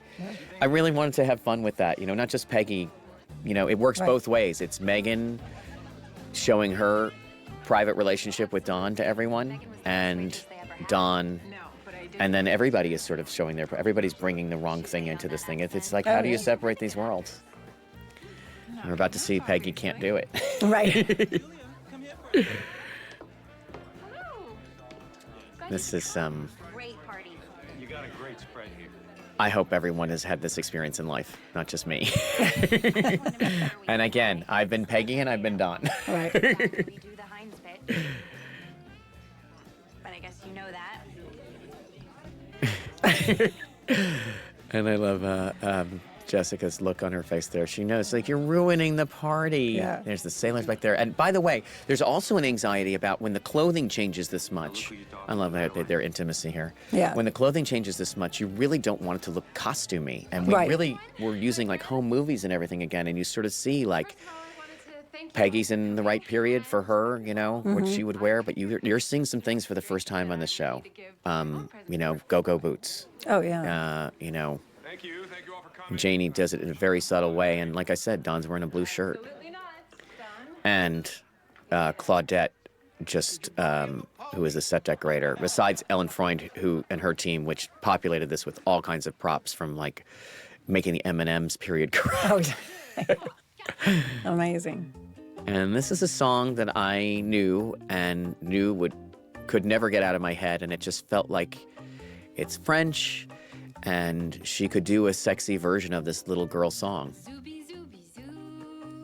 I really wanted to have fun with that. Not just Peggy. It works
Right.
both ways. It's Megan showing her private relationship with Dawn to everyone, and Dawn, and then everybody is sort of showing everybody's bringing the wrong thing into this thing. It's like, how do you
yeah.
separate these worlds? We're about to see Peggy can't do it.
Right.
This is,
Great party.
You got a great spread here.
I hope everyone has had this experience in life, not just me. And again, I've been Peggy and I've been Dawn.
Right.
We do the Heinz pit. But I guess you know that.
And I love Jessica's look on her face there. She knows, like, you're ruining the party.
Yeah.
There's the sailors back there. And by the way, there's also an anxiety about when the clothing changes this much. I love their intimacy here.
Yeah.
When the clothing changes this much, you really don't want it to look costumey. And we
Right.
really were using, like, home movies and everything again. And you sort of see, like, Peggy's in the right period for her, what she would wear. But you're seeing some things for the first time on this show. Go-go boots.
Oh, yeah.
Thank you all for coming.
Janie does it in a very subtle way, and like I said, Don's wearing a blue shirt. And Claudette, just who is the set decorator, besides Ellen Freund, who and her team, which populated this with all kinds of props, from like making the M&Ms period correct.
Oh, yeah. Amazing.
And this is a song that I knew could never get out of my head, and it just felt like it's French, and she could do a sexy version of this little girl song,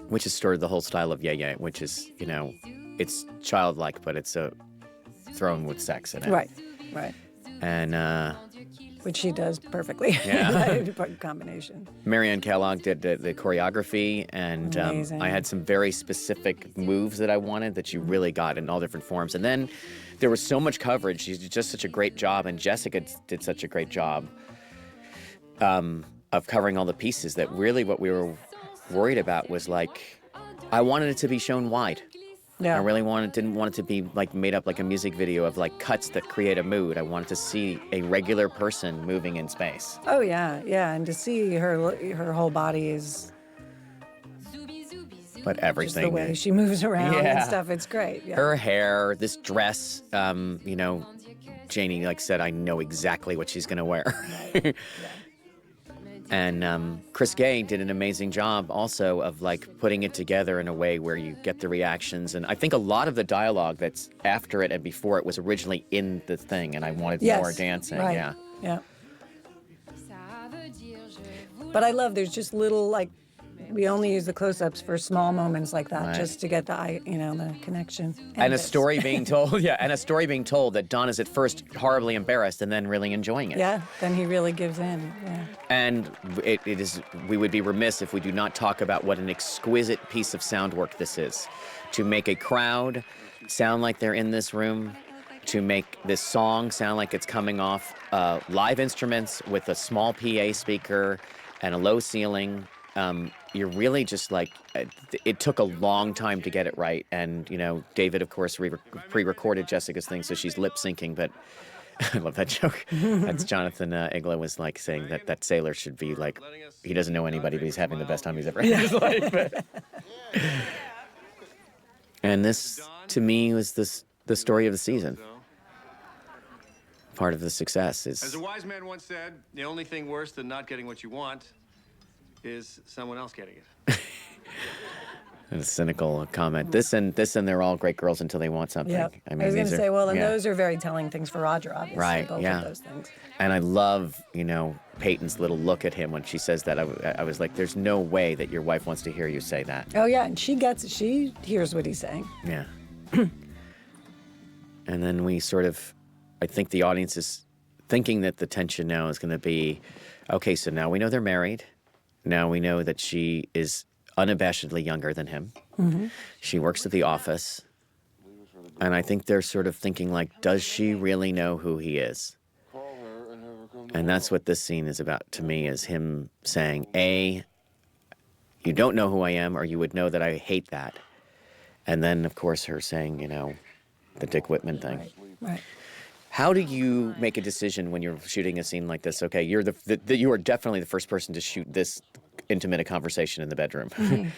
which is sort of the whole style of Yeah Yeah, which is, it's childlike, but it's thrown with sex in it.
Right. Right.
And
Which she does perfectly.
Yeah.
Combination.
Marianne Kellogg did the choreography, and
Amazing.
I had some very specific moves that I wanted that you really got in all different forms. And then there was so much coverage. She did just such a great job, and Jessica did such a great job of covering all the pieces that really what we were worried about was, like, I wanted it to be shown wide.
Yeah.
I really didn't want it to be like made up like a music video of like cuts that create a mood. I wanted to see a regular person moving in space.
Oh, yeah. Yeah. And to see her whole body is
But
just
everything.
the way she moves around and
Yeah.
stuff. It's great. Yeah.
Her hair, this dress, Janie said, I know exactly what she's gonna wear. And Chris Gay did an amazing job also of like putting it together in a way where you get the reactions. And I think a lot of the dialogue that's after it and before it was originally in the thing, and I wanted
Yes.
more dancing.
Right.
Yeah.
Yeah. But I love there's just little like we only use the close-ups for small moments like that,
Right.
just to get the eye, the connection.
And a
this.
story being told, and a story being told that Don is at first horribly embarrassed and then really enjoying it.
Yeah, then he really gives in. Yeah.
And it is, we would be remiss if we do not talk about what an exquisite piece of sound work this is. To make a crowd sound like they're in this room, to make this song sound like it's coming off live instruments with a small PA speaker and a low ceiling. You're really just like, it took a long time to get it right. And, David, of course, pre-recorded Jessica's thing, so she's lip syncing, but I love that joke. That's Jonathan Igla was like saying that Sailor should be like, he doesn't know anybody, but he's having the best time he's ever had in his life. And this, to me, was the story of the season. Part of the success
As
is,
a wise man once said, the only thing worse than not getting what you want is someone else getting it.
a cynical comment. This and they're all great girls until they want something.
Yeah. I was going
these
to
are-
say, well, and
yeah.
those are very telling things for Roger, obviously.
Right,
Both
yeah.
of those things.
And I love, Peyton's little look at him when she says that. I was like, there's no way that your wife wants to hear you say that.
Oh, yeah, and she hears what he's saying.
Yeah. And then we sort of, I think the audience is thinking that the tension now is going to be, okay, so now we know they're married. Now we know that she is unabashedly younger than him.
Mm-hmm.
She works at the office. And I think they're sort of thinking like, does she really know who he is? And that's what this scene is about to me, is him saying, A, you don't know who I am, or you would know that I hate that. And then, of course, her saying, the Dick Whitman thing.
Right.
How do you make a decision when you're shooting a scene like this? Okay, you're you are definitely the first person to shoot this intimate a conversation in the bedroom.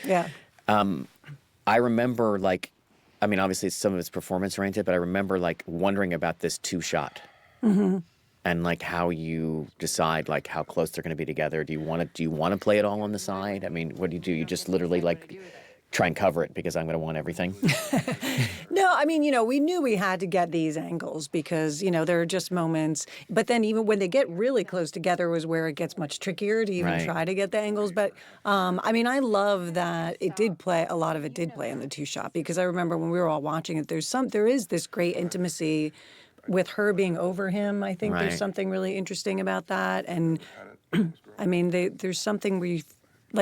Yeah.
I remember, obviously some of it's performance oriented, but I remember wondering about this two-shot.
Mm-hmm.
And how you decide how close they're going to be together. Do you want to play it all on the side? I mean, what do? You just literally try and cover it because I'm going to want everything.
No, I mean, we knew we had to get these angles because, there are just moments. But then even when they get really close together was where it gets much trickier to even
Right.
try to get the angles. But, I love that a lot of it did play in the two-shot because I remember when we were all watching it, there is this great intimacy with her being over him. I think
Right.
there's something really interesting about that. And, there's something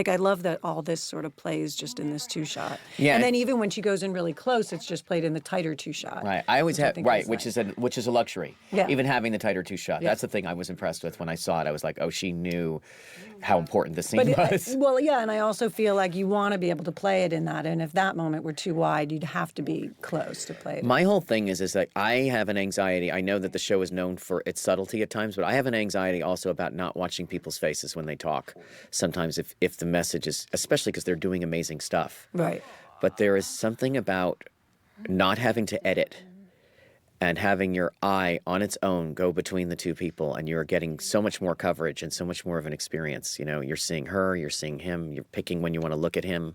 I love that all this sort of plays just in this two-shot.
Yeah.
And then even when she goes in really close, it's just played in the tighter two-shot.
Right. I always
which I
have
think
right,
is
which
nice.
is a luxury.
Yeah.
Even having the tighter two-shot.
Yeah.
That's the thing I was impressed with when I saw it. I was like, oh, she knew how important this scene
But
was.
well, yeah, and I also feel like you want to be able to play it in that, and if that moment were too wide, you'd have to be close to play it.
My whole thing is that I have an anxiety. I know that the show is known for its subtlety at times, but I have an anxiety also about not watching people's faces when they talk. Sometimes if the message is, especially because they're doing amazing stuff.
Right.
But there is something about not having to edit and having your eye on its own go between the two people, and you're getting so much more coverage and so much more of an experience. You're seeing her, you're seeing him, you're picking when you want to look at him,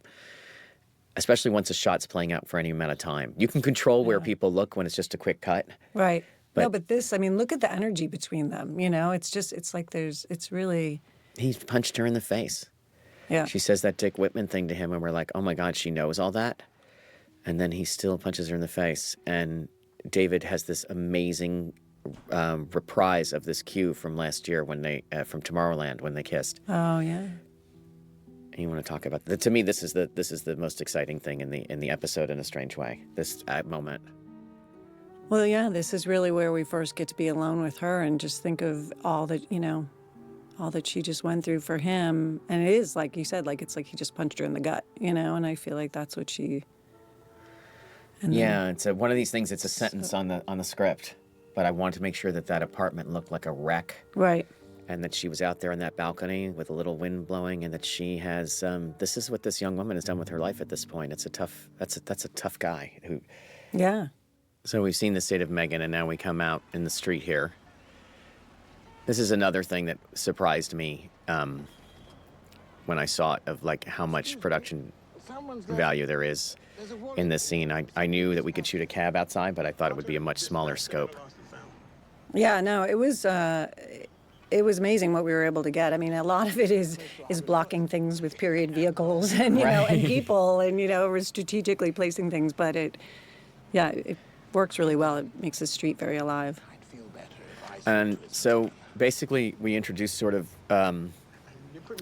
especially once a shot's playing out for any amount of time. You can control where people look when it's just a quick cut.
Right.
But-
No, but this, look at the energy between them, it's really,
He punched her in the face.
yeah.
She says that Dick Whitman thing to him, and we're like, oh my God, she knows all that? And then he still punches her in the face. And David has this amazing reprise of this cue from last year when from Tomorrowland when they kissed.
Oh, yeah.
And you want to talk about that? To me, this is the most exciting thing in the episode in a strange way. This moment.
Well, yeah, this is really where we first get to be alone with her and just think of all that, all that she just went through for him. And it is, like you said, it's like he just punched her in the gut, and I feel like that's what she... And then-
Yeah, it's one of these things. It's a sentence on the script, but I wanted to make sure that apartment looked like a wreck,
Right.
and that she was out there on that balcony with a little wind blowing, and that she has. This is what this young woman has done with her life at this point. It's a tough. That's a tough guy who.
Yeah.
So we've seen the state of Megan, and now we come out in the street here. This is another thing that surprised me when I saw it, of how much production value there is in this scene. I knew that we could shoot a cab outside, but I thought it would be a much smaller scope.
Yeah, no, it was, it was amazing what we were able to get. I mean, a lot of it is blocking things with period vehicles and and people, and we're strategically placing things. But it works really well. It makes the street very alive.
And so basically, we introduced sort of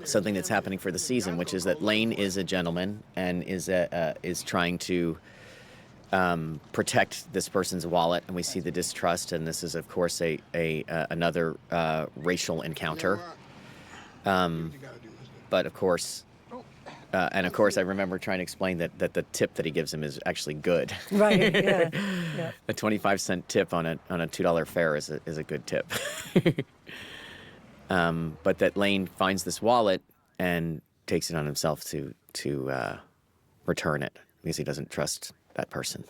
something that's happening for the season, which is that Lane is a gentleman and is trying to protect this person's wallet, and we see the distrust. And this is, of course, another racial encounter. But of course, I remember trying to explain that the tip that he gives him is actually good.
Right. Yeah. Yeah.
A 25-cent tip on a $2 fare is a good tip. But that Lane finds this wallet and takes it on himself to return it because he doesn't trust that person.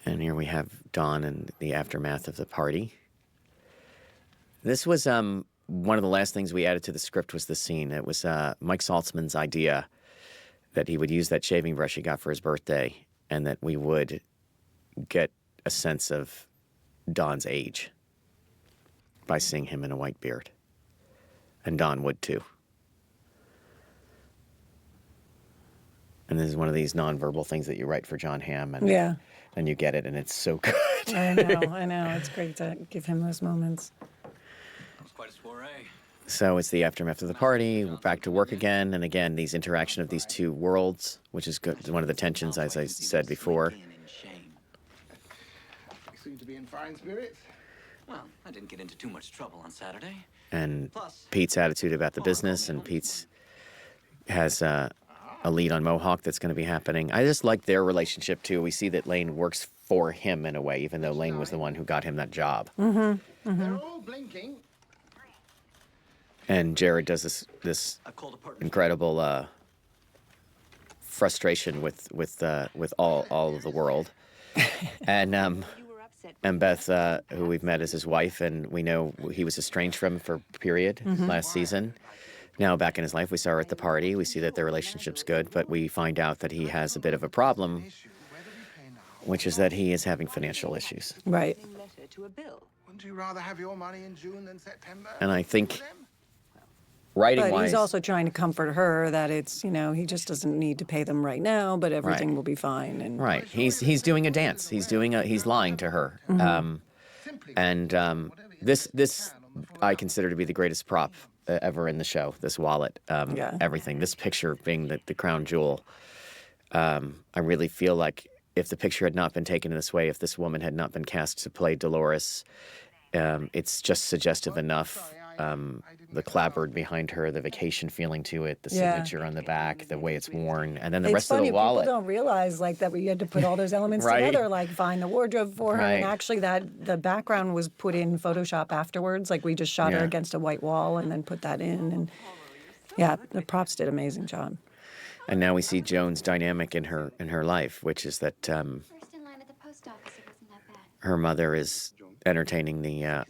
And here we have Dawn and the aftermath of the party. This was one of the last things we added to the script was the scene. It was Mike Saltzman's idea that he would use that shaving brush he got for his birthday, and that we would get a sense of Don's age by seeing him in a white beard. And Dawn would too. And this is one of these nonverbal things that you write for John Hamm, and you get it, and it's so good.
I know. It's great to give him those moments.
That was quite a soiree.
So it's the aftermath of the party, we're back to work again, and again, these interaction of these two worlds, which is good, one of the tensions, as I said before.
You
seem to be in fine spirits.
Well, I didn't get into too much trouble on Saturday.
And Pete's attitude about the business, and Pete's has a lead on Mohawk that's going to be happening. I just like their relationship, too. We see that Lane works for him in a way, even though Lane was the one who got him that job.
They're all blinking.
And Jared does this incredible frustration with all of the world. And Beth, who we've met as his wife, and we know he was estranged from for a period last season. Now back in his life, we saw her at the party. We see that their relationship's good, but we find out that he has a bit of a problem, which is that he is having financial issues.
Right.
Wouldn't you rather have your money in June than September?
And I think writing-wise...
But he's also trying to comfort her that it's, he just doesn't need to pay them right now, but everything will be fine. And
Right. He's doing a dance. He's lying to her. This I consider to be the greatest prop ever in the show, this wallet, everything. This picture being the crown jewel. I really feel like if the picture had not been taken in this way, if this woman had not been cast to play Dolores, it's just suggestive enough. The clapboard behind her, the vacation feeling to it, the signature on the back, the way it's worn, and then the rest of the wallet.
People don't realize that we had to put all those elements together, like find the wardrobe for her, and actually that the background was put in Photoshop afterwards. Like we just shot her against a white wall and then put that in, and the props did an amazing job.
And now we see Joan's dynamic in her life, which is that
First in line at the post office, it wasn't that bad.
her mother is entertaining the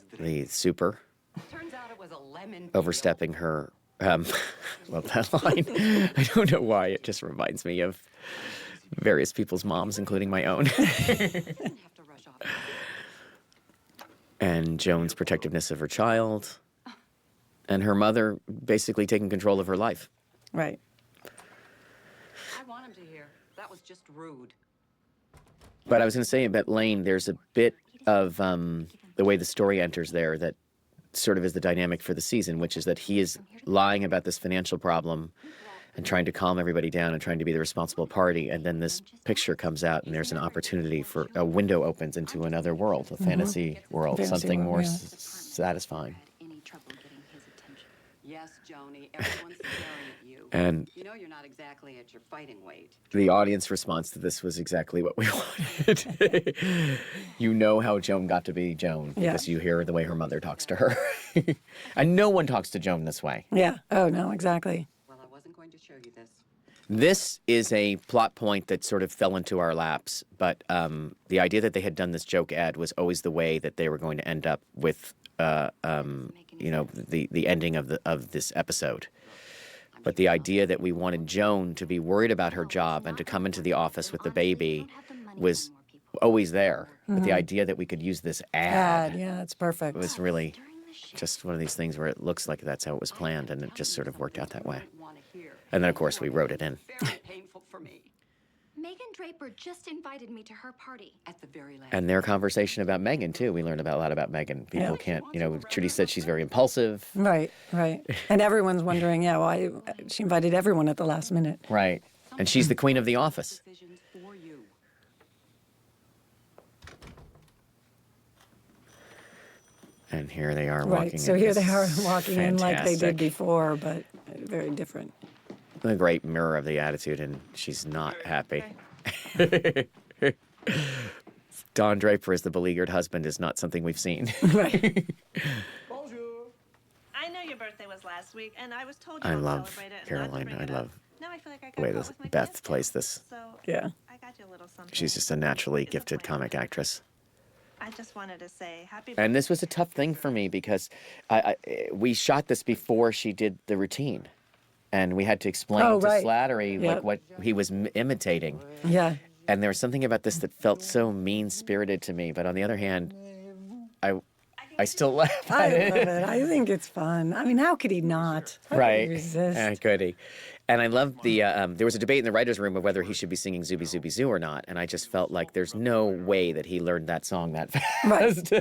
super.
Turns out it was a lemon.
Overstepping her, well, that line, I don't know why, it just reminds me of various people's moms, including my own. And Joan's protectiveness of her child, and her mother basically taking control of her life.
Right.
I want him to hear. That was just rude.
But I was going to say about Lane, there's a bit of the way the story enters there that sort of is the dynamic for the season, which is that he is lying about this financial problem and trying to calm everybody down and trying to be the responsible party. And then this picture comes out and there's an opportunity for a window opens into another world, a fantasy world, something more satisfying.
Yes, Joni, everyone's staring at you.
And
you know you're not exactly at your fighting weight.
the audience response to this was exactly what we wanted. You know how Joan got to be Joan because you hear the way her mother talks to her. And no one talks to Joan this way.
Yeah. Oh, no, exactly.
Well, I wasn't going to show you this.
This is a plot point that sort of fell into our laps, but the idea that they had done this joke ad was always the way that they were going to end up with, the ending of this episode. But the idea that we wanted Joan to be worried about her job and to come into the office with the baby was always there. But the idea that we could use this ad
Yeah, it's perfect.
was really just one of these things where it looks like that's how it was planned, and it just sort of worked out that way. And then, of course, we wrote it in.
Very painful for me.
Megan Draper just invited me to her party.
At the very last.
And their conversation about Megan, too. We learned about a lot about Megan. People can't, Trudy said she's very impulsive.
Right. And everyone's wondering, why she invited everyone at the last minute.
Right. And she's the queen of the office.
Decisions for you.
And here they are walking
Right. So
in.
here
This
they are
is
walking in like they
fantastic.
did before, but very different.
A great mirror of the attitude, and she's not happy. Don Draper as the beleaguered husband is not something we've seen.
Right.
I know your birthday was last week, and I was told you
I
won't
love
celebrate it. and not to
Caroline.
bring
I
it up.
love
Now I feel like I got
the way
caught
this
with my
Beth
pants
plays
down.
this.
So
Yeah.
I got you a little something.
She's just a naturally gifted comic actress.
I just wanted to say happy
And this was a tough thing for me because we shot this before she did the routine. And we had to explain
Oh,
to
right.
Slattery
Yep.
like what he was imitating.
Yeah.
And there was something about this that felt so mean-spirited to me. But on the other hand, I still laugh
I
at
love
it.
it. I think it's fun. I mean, how could he not? How could he
Right.
resist?
Could he? And I love the, there was a debate in the writer's room of whether he should be singing Zooby Zooby Zoo or not. And I just felt like there's no way that he learned that song that fast.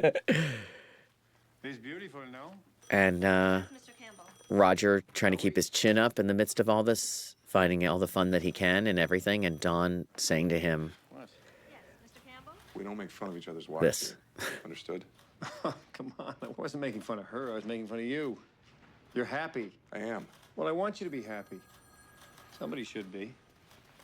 He's beautiful, no?
And
Mr. Campbell.
Roger trying to keep his chin up in the midst of all this, finding all the fun that he can and everything. And Dawn saying to him
What?
Yes, Mr. Campbell.
We don't make fun of each other's wives.
this.
Understood?
Come on, I wasn't making fun of her. I was making fun of you. You're happy.
I am.
Well, I want you to be happy. Somebody should be.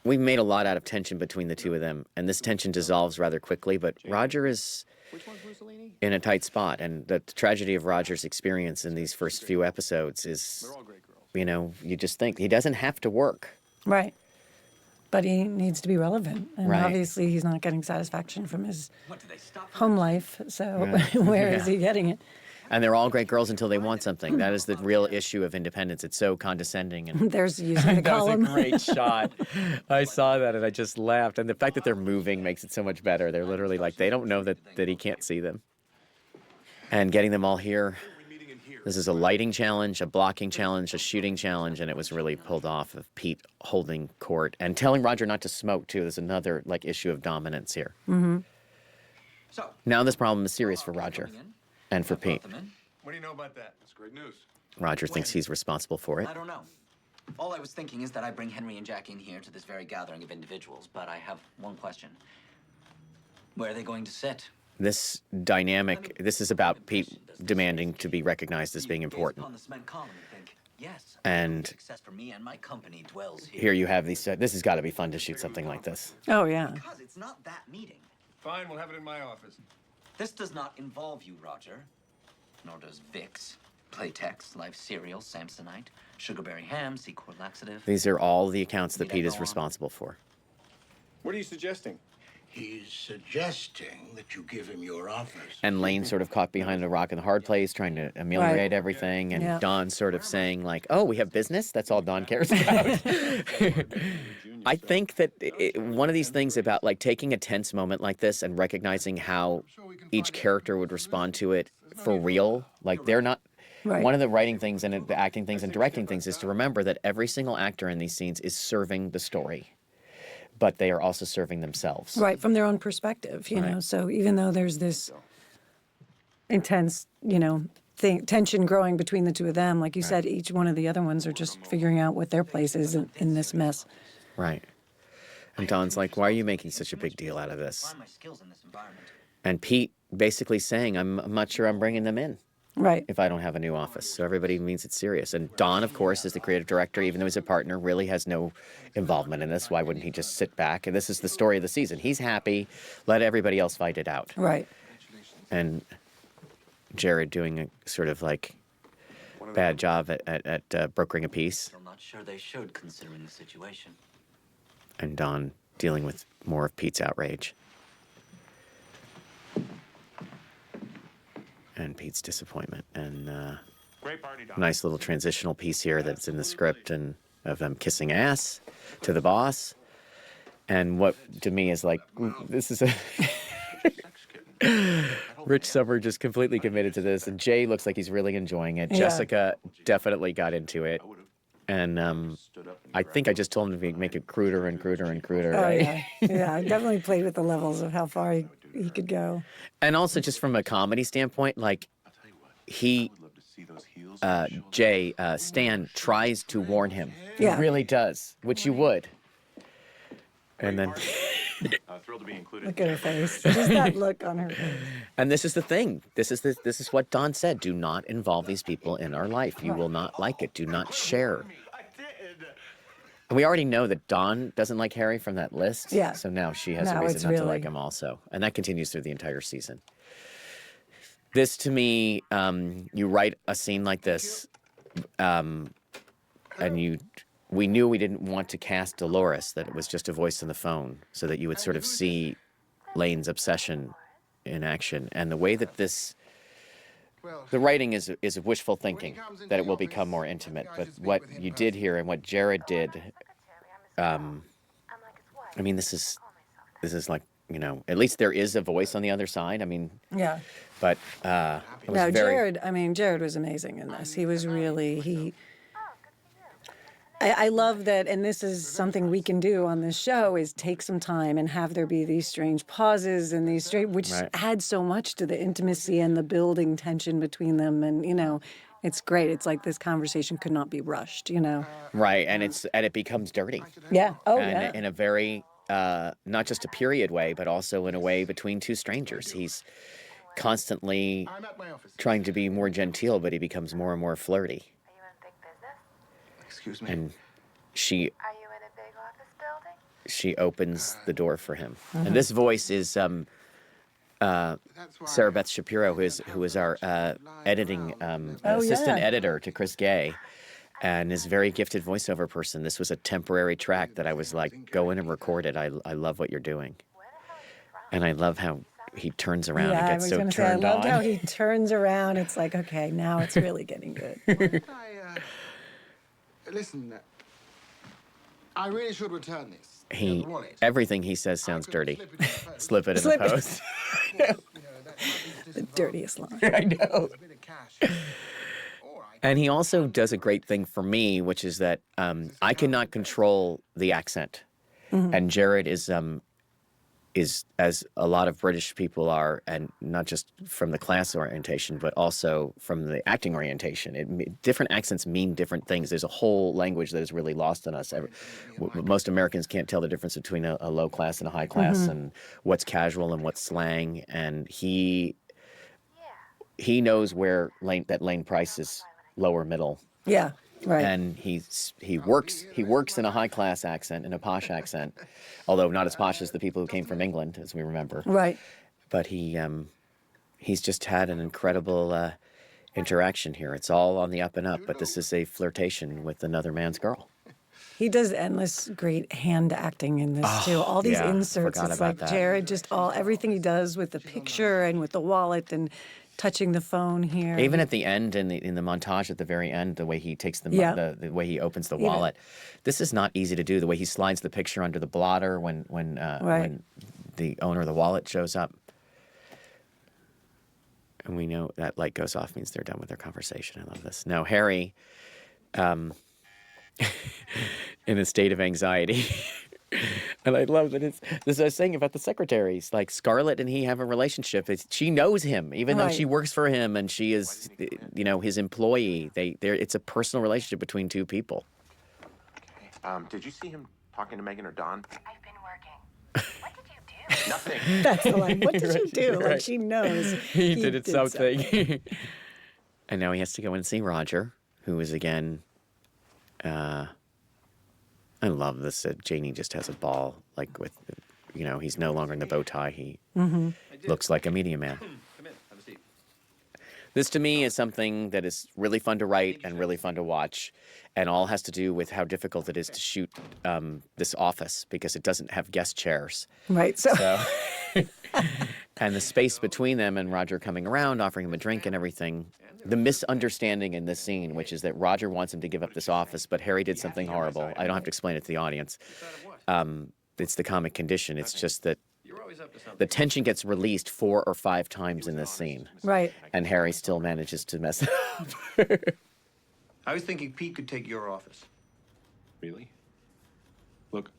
We made a lot out of tension between the two of them. And this tension dissolves rather quickly. But Roger is
Which one's Mussolini?
in a tight spot. And the tragedy of Roger's experience in these first few episodes is,
They're all great girls.
you just think he doesn't have to work.
Right. But he needs to be relevant. And
Right.
obviously he's not getting satisfaction from his
What, did they stop?
home life. So
Right.
where is he getting it?
And they're all great girls until they want something. That is the real issue of independence. It's so condescending. And
There's using the
that was a
column.
great shot. I saw that and I just laughed. And the fact that they're moving makes it so much better. They're literally like, they don't know that he can't see them. And getting them all here. This is a lighting challenge, a blocking challenge, a shooting challenge, and it was really pulled off of Pete holding court and telling Roger not to smoke too. There's another issue of dominance here.
So,
Now this problem is serious for Roger and for Pete.
What do you know about that?
That's great news.
Roger thinks he's responsible for it.
I don't know. All I was thinking is that I bring Henry and Jack in here to this very gathering of individuals, but I have one question. Where are they going to sit?
This dynamic, this is about Pete demanding to be recognized as being
You gaze
important.
upon the cement column and think, yes,
And
success for me and my company dwells here.
here you have these, this has got to be fun to shoot something like this.
Oh, yeah.
Because it's not that meeting.
Fine, we'll have it in my office.
This does not involve you, Roger. Nor does Vicks, Playtex, Life Cereal, Samsonite, Sugarberry Ham, Secord Laxative.
These are all the accounts that
Need I
Pete
go
is
on?
responsible for.
What are you suggesting?
He's suggesting that you give him your office.
And Lane sort of caught behind the rock and the hard place, trying to ameliorate everything. And
Yeah.
Don sort of saying like, oh, we have business? That's all Don cares about. I think that one of these things about like taking a tense moment like this and recognizing how each character would respond to it for real, like they're not.
Right.
One of the writing things and the acting things and directing things is to remember that every single actor in these scenes is serving the story, but they are also serving themselves.
Right, from their own perspective, you know.
Right.
So even though there's this intense, tension growing between the two of them, like you said, each one of the other ones are just figuring out what their place is in this mess.
Right. And Don's like, why are you making such a big deal out of this?
Find my skills in this environment.
And Pete basically saying, I'm not sure I'm bringing them in
Right.
if I don't have a new office. So everybody means it's serious. And Don, of course, is the creative director, even though he's a partner, really has no involvement in this. Why wouldn't he just sit back? And this is the story of the season. He's happy. Let everybody else fight it out.
Right.
And Jared doing a sort of like bad job at brokering a peace.
I'm not sure they should, considering the situation.
And Don dealing with more of Pete's outrage. And Pete's disappointment. And
Great party, Doc.
nice little transitional piece here that's in the script and of them kissing ass to the boss. And what to me is like, this is a Rich Summer just completely committed to this, and Jay looks like he's really enjoying it.
Yeah.
Jessica definitely got into it, and I think I just told him to make it cruder and cruder and cruder,
Oh,
right?
yeah. Yeah, I definitely played with the levels of how far he could go.
And also just from a comedy standpoint, like Stan tries to warn him.
Yeah.
He really does, which you would. And then,
Thrilled to be included.
Look at her face. Just that look on her face.
and this is the thing. This is what Don said. Do not involve these people in our life. You will not like it. Do not share. And we already know that Dawn doesn't like Harry from that list.
Yeah.
So now she has a
Now
reason
it's
not to
really-
like him also. And that continues through the entire season. This, to me, you write a scene like this, and we knew we didn't want to cast Dolores, that it was just a voice on the phone, so that you would sort of see Lane's obsession in action. And the way that the writing is wishful thinking, that it will become more intimate. But what you did here and what Jared did, I mean, this is like, you know, at least there is a voice on the other side. I mean,
Yeah.
but it was
No,
very...
Jared was amazing in this. He was really, I love that, and this is something we can do on this show, is take some time and have there be these strange pauses and these which
Right.
add so much to the intimacy and the building tension between them. And, you know, it's great. It's like this conversation could not be rushed, you know?
Right, and it becomes dirty.
Yeah. Oh,
And
yeah.
in a very, not just a period way, but also in a way between two strangers. He's constantly
I'm at my office.
trying to be more genteel, but he becomes more and more flirty.
Excuse me.
And she opens the door for him. And this voice is
That's why
Sarah Beth Shapiro, who is our editing assistant
yeah.
editor to Chris Gay, and is a very gifted voiceover person. This was a temporary track that I was like, go in and record it. I love what you're doing. And I love how he turns around
Yeah,
and
I
gets
was
so
going to say, I
turned
loved
on.
how he turns around. It's like, okay, now it's really getting good.
listen, I really should return this.
He
The wallet.
everything he says sounds dirty.
Slip it in the post.
Slip it in the post.
The dirtiest line.
I know.
A bit of cash. All right.
And he also does a great thing for me, which is that I cannot control the accent, and Jared is, as a lot of British people are, and not just from the class orientation, but also from the acting orientation. Different accents mean different things. There's a whole language that is really lost on us. Most Americans can't tell the difference between a low class and a high class, and what's casual and what's slang. And he knows where Lane Price is lower middle.
Yeah, right.
And he works in a high class accent, in a posh accent, although not as posh as the people who came from England, as we remember.
Right.
But he's just had an incredible interaction here. It's all on the up and up, but this is a flirtation with another man's girl.
He does endless great hand acting in this too. All these
yeah,
inserts.
forgot
It's
about
like
that.
Jared just everything he does with the picture and with the wallet and touching the phone here.
Even at the end, in the montage at the very end, the way he takes the
Yeah.
the way he opens the
Even-
wallet, this is not easy to do. The way he slides the picture under the blotter when the owner of the wallet shows up, and we know that light goes off means they're done with their conversation. I love this. Now Harry, in a state of anxiety. And I love that it's this. I was saying about the secretaries, like Scarlett and he have a relationship. She knows him, even though she
Right.
works for him and she is, his employee. It's a personal relationship between two people.
Did you see him talking to Megan or Don?
I've been working. What did you do?
Nothing.
That's the line. What did you do?
You're
Like
right.
she knows
He did something. And now he has to go and see Roger, who is again. I love this. Janie just has a ball, like with, he's no longer in the bow tie. He looks like a media man.
Come in. Have a seat.
This to me is something that is really fun to write and really fun to watch, and all has to do with how difficult it is to shoot this office because it doesn't have guest chairs.
Right. So,
So, and the space between them and Roger coming around, offering him a drink and everything. The misunderstanding in this scene, which is that Roger wants him to give up this office, but Harry did something horrible. I don't have to explain it to the audience. It's the comic condition. It's just that
always up to something.
The tension gets released 4 or 5 times in this scene,
Right.
and Harry still manages to mess it up.
I was thinking Pete could take your office.
Really? Look,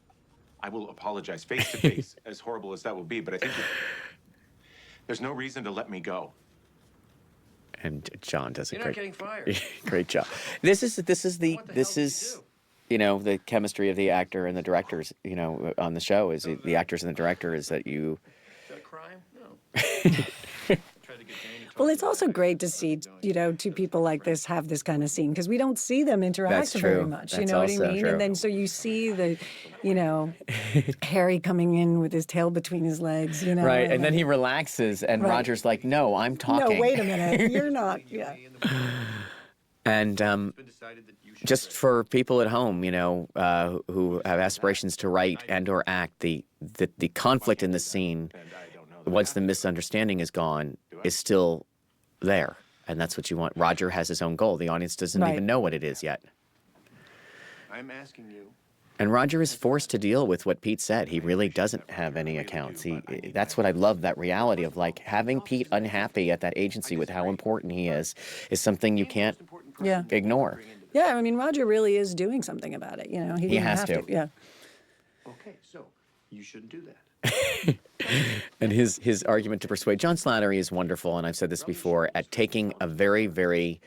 I will apologize face to face, as horrible as that will be, but I think there's no reason to let me go.
And John does a
You're not getting fired.
great job. This is you know, the chemistry of the actor and the directors, you know, on the show is the actors and the director is that you.
Is that a crime? No.
Well, it's also great to see, you know, two people like this have this kind of scene because we don't see them interact
That's
very
true.
much. You
That's
know what I
also
mean?
true.
And then so you see the, you know, Harry coming in with his tail between his legs, you know.
Right, and then he relaxes, and
Right.
Roger's like, "No, I'm talking."
No, wait a minute. You're not. Yeah.
And just for people at home, you know, who have aspirations to write and/or act, the conflict in the scene, once the misunderstanding is gone, is still there, and that's what you want. Roger has his own goal. The audience doesn't
Right.
even know what it is yet,
I'm asking you.
and Roger is forced to deal with what Pete said. He really doesn't have any accounts. That's what I love. That reality of like having Pete unhappy at that agency with how important he is something you can't
Yeah.
ignore.
Yeah. I mean, Roger really is doing something about it. You know, he didn't
has
have
to.
Yeah.
Okay, so you shouldn't do that.
And his argument to persuade John Slattery is wonderful, and I've said this before, at taking a very, very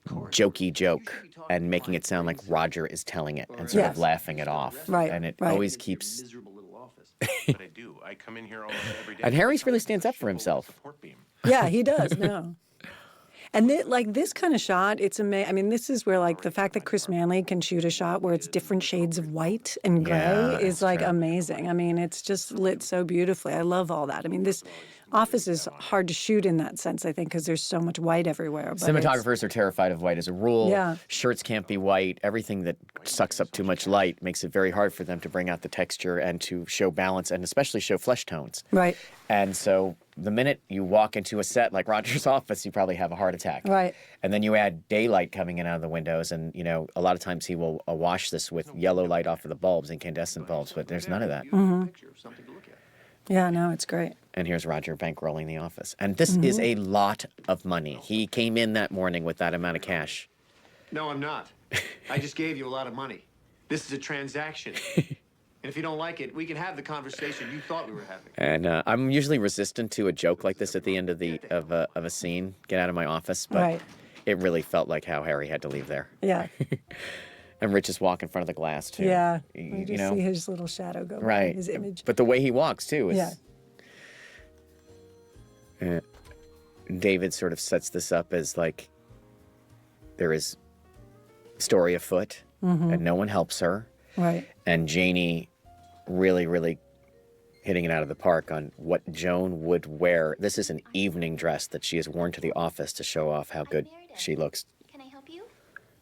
jokey joke and making it sound like Roger is telling it and sort of
Yes.
laughing it off.
Right,
And it
right.
always keeps.
Miserable little office.
But I do. I come in here almost every day.
And Harry's really stands up for himself.
Support beam.
Yeah, he does. No. And like this kind of shot, it's amazing. I mean, this is where like the fact that Chris Manley can shoot a shot where it's different shades of white and gray
Yeah,
is
that's
like
true.
amazing. I mean, it's just lit so beautifully. I love all that. I mean, this office is hard to shoot in that sense, I think, because there's so much white everywhere. But
Cinematographers are terrified of white as a rule.
Yeah.
Shirts can't be white. Everything that sucks up too much light makes it very hard for them to bring out the texture and to show balance and especially show flesh tones.
Right.
And so the minute you walk into a set like Roger's office, you probably have a heart attack.
Right.
And then you add daylight coming in out of the windows, and you know a lot of times he will wash this with yellow light off of the bulbs, incandescent bulbs, but there's none of that.
Picture of something to look at.
Yeah, no, it's great.
And here's Roger bankrolling the office, and this is a lot of money. He came in that morning with that amount of cash.
No, I'm not. I just gave you a lot of money. This is a transaction. And if you don't like it, we can have the conversation you thought we were having.
And I'm usually resistant to a joke like this at the end of a scene. Get out of my office, but
Right.
it really felt like how Harry had to leave there.
Yeah.
And Rich is walking in front of the glass too.
Yeah.
You
You just
know,
see his little shadow go by,
right?
his image.
But the way he walks too is.
Yeah.
David sort of sets this up as like there is story afoot, and no one helps her,
Right.
and Janie really, really hitting it out of the park on what Joan would wear. This is an evening dress that she has worn to the office to show off how good she looks.
Can I help you?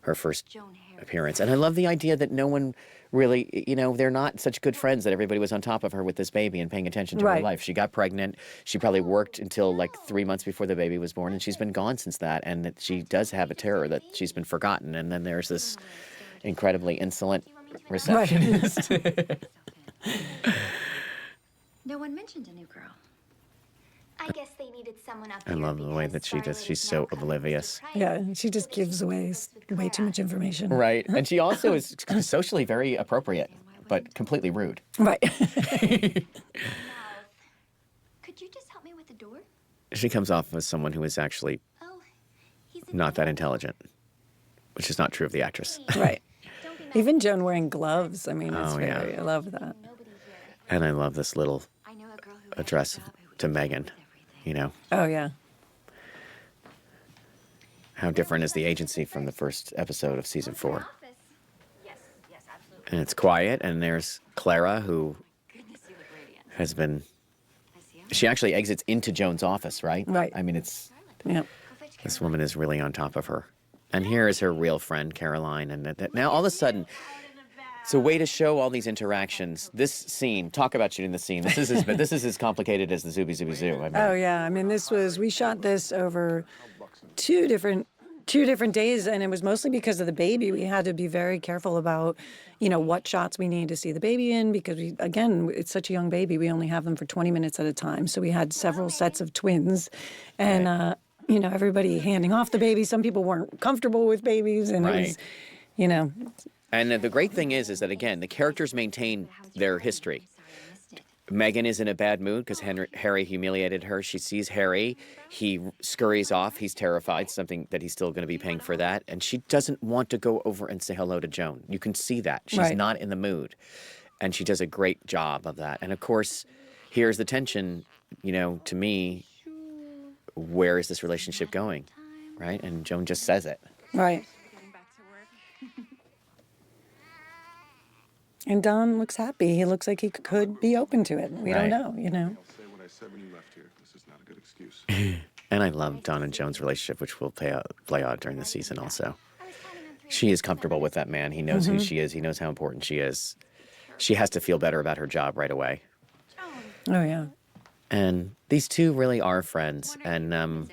Her first appearance. And I love the idea that no one really, you know, they're not such good friends that everybody was on top of her with this baby and paying attention to her
Right.
life. She got pregnant. She probably worked until like 3 months before the baby was born, and she's been gone since that. And that she does have a terror that she's been forgotten. And then there's this incredibly insolent receptionist.
No one mentioned a new girl.
I guess they needed someone up
I love the way that she does. She's so oblivious.
Yeah, and she just gives away way too much information.
Right. And she also is socially very appropriate, but completely rude.
Right.
Could you just help me with the door?
She comes off as someone who is actually
Oh, he's
not that intelligent, which is not true of the actress.
Right. Even Joan wearing gloves. I mean, it's
Oh, yeah.
very, I love that.
And I love this little
I know a girl who
address to Megan, you know.
Oh, yeah.
How different is the agency from the first episode of season 4?
Yes, absolutely.
And it's quiet, and there's Clara, who has been. She actually exits into Joan's office, right?
Right.
I mean, it's.
Yeah.
This woman is really on top of her. And here is her real friend, Caroline. And now all of a sudden, it's a way to show all these interactions. This scene, talk about shooting the scene. This is as complicated as the Zooby Zooby Zoo. I mean,
Oh, yeah. I mean, we shot this over 2 different 2 different days, and it was mostly because of the baby. We had to be very careful about, what shots we need to see the baby in because it's such a young baby. We only have them for 20 minutes at a time, so we had several sets of twins, and everybody handing off the baby. Some people weren't comfortable with babies, and it was,
And the great thing is that again, the characters maintain their history. Megan is in a bad mood because Harry humiliated her. She sees Harry. He scurries off. He's terrified, something that he's still going to be paying for that. And she doesn't want to go over and say hello to Joan. You can see that. She's not in the mood. And she does a great job of that. And of course, here's the tension, to me, where is this relationship going, right? And Joan just says it.
Right. And Don looks happy. He looks like he could be open to it. We don't know,
I'll say what I said when you left here. This is not a good excuse.
And I love Don and Joan's relationship, which will play out during the season also. She is comfortable with that man. He knows who she is. He knows how important she is. She has to feel better about her job right away.
Oh, yeah.
And these two really are friends and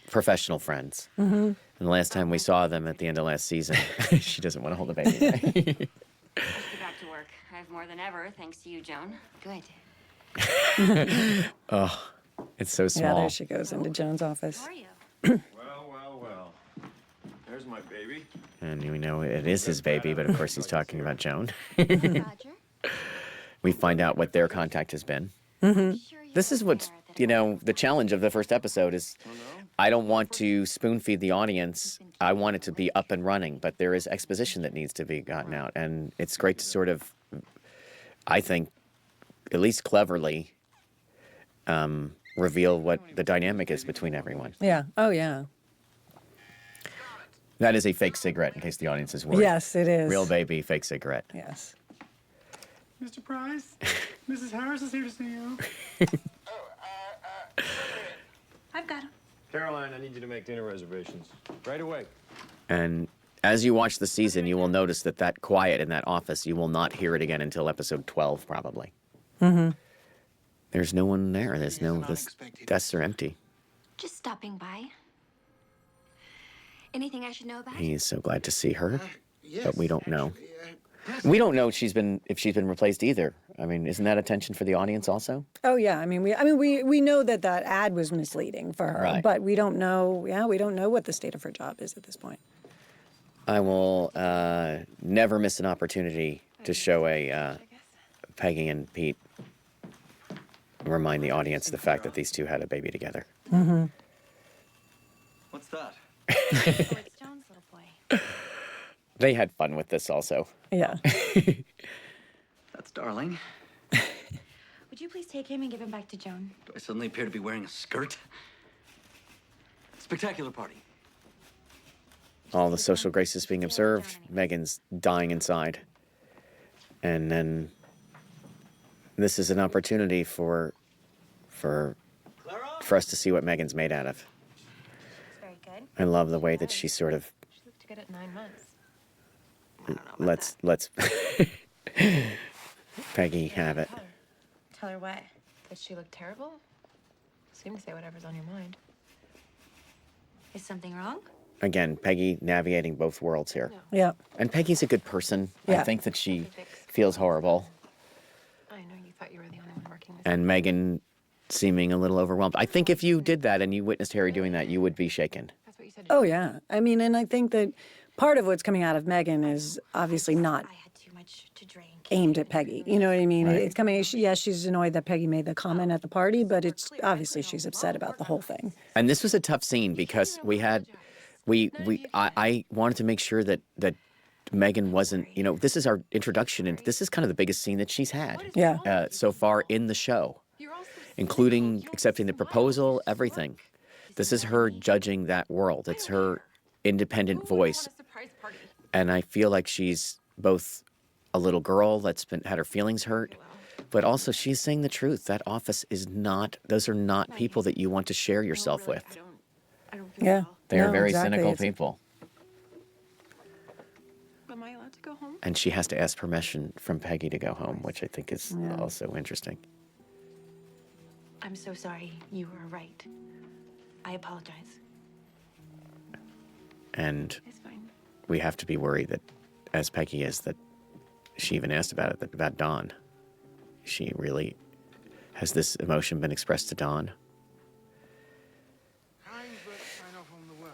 professional friends. And the last time we saw them at the end of last season, she doesn't want to hold a baby.
Let's get back to work. I have more than ever, thanks to you, Joan.
Good.
Oh, it's so small.
Yeah, there she goes into Joan's office.
How are you?
Well. There's my baby.
And we know it is his baby, but of course he's talking about Joan.
Roger.
We find out what their contact has been. This is what's, the challenge of the first episode is I don't want to spoon feed the audience. I want it to be up and running, but there is exposition that needs to be gotten out. And it's great to sort of, I think, at least cleverly, reveal what the dynamic is between everyone.
Yeah. Oh, yeah.
That is a fake cigarette, in case the audience is worried.
Yes, it is.
Real baby, fake cigarette.
Yes.
Mr. Price, Mrs. Harris is here to see you.
I've got him.
Caroline, I need you to make dinner reservations. Right away.
And as you watch the season, you will notice that quiet in that office, you will not hear it again until episode 12, probably. There's no one there. There's the desks are empty.
Just stopping by. Anything I should know about?
He's so glad to see her, but we don't know. We don't know if she's been replaced either. I mean, isn't that attention for the audience also?
Oh yeah. We know that ad was misleading for her,
Right.
but we don't know. Yeah, we don't know what the state of her job is at this point.
I will never miss an opportunity to show Peggy and Pete, remind the audience the fact that these two had a baby together.
What's that?
Oh, it's Joan's little boy.
They had fun with this also.
Yeah.
That's darling.
Would you please take him and give him back to Joan?
Do I suddenly appear to be wearing a skirt? Spectacular party.
All the social graces being observed. Megan's dying inside. And then this is an opportunity for us to see what Megan's made out of.
It's very good.
I love the way that she sort of
She looked good at 9 months.
let's Peggy have it.
Tell her what?
Did she look terrible? Seem to say whatever's on your mind.
Is something wrong?
Again, Peggy navigating both worlds here.
Yeah.
And Peggy's a good person. I
Yeah.
think that she feels horrible.
I know you thought you were the only one working this.
And Megan seeming a little overwhelmed. I think if you did that and you witnessed Harry doing that, you would be shaken.
That's what you said.
Oh yeah. And I think that part of what's coming out of Megan is obviously not
I had too much to drink.
aimed at Peggy. You know what I mean?
Right.
It's coming. Yes, she's annoyed that Peggy made the comment at the party, but it's obviously she's upset about the whole thing.
And this was a tough scene because I wanted to make sure that Megan wasn't, this is our introduction and this is kind of the biggest scene that she's had
Yeah.
so far in the show, including accepting the proposal, everything. This is her judging that world. It's her independent voice. And I feel like she's both a little girl that's had her feelings hurt, but also she's saying the truth. That office those are not people that you want to share yourself with.
I don't feel
Yeah.
well.
They are
No,
very
exactly.
cynical
It's-
people.
Am I allowed to go home?
And she has to ask permission from Peggy to go home, which I think is also interesting.
I'm so sorry. You were right. I apologize.
And we have to be worried that, as Peggy is, that she even asked about it, about Dawn. She really, has this emotion been expressed to Dawn?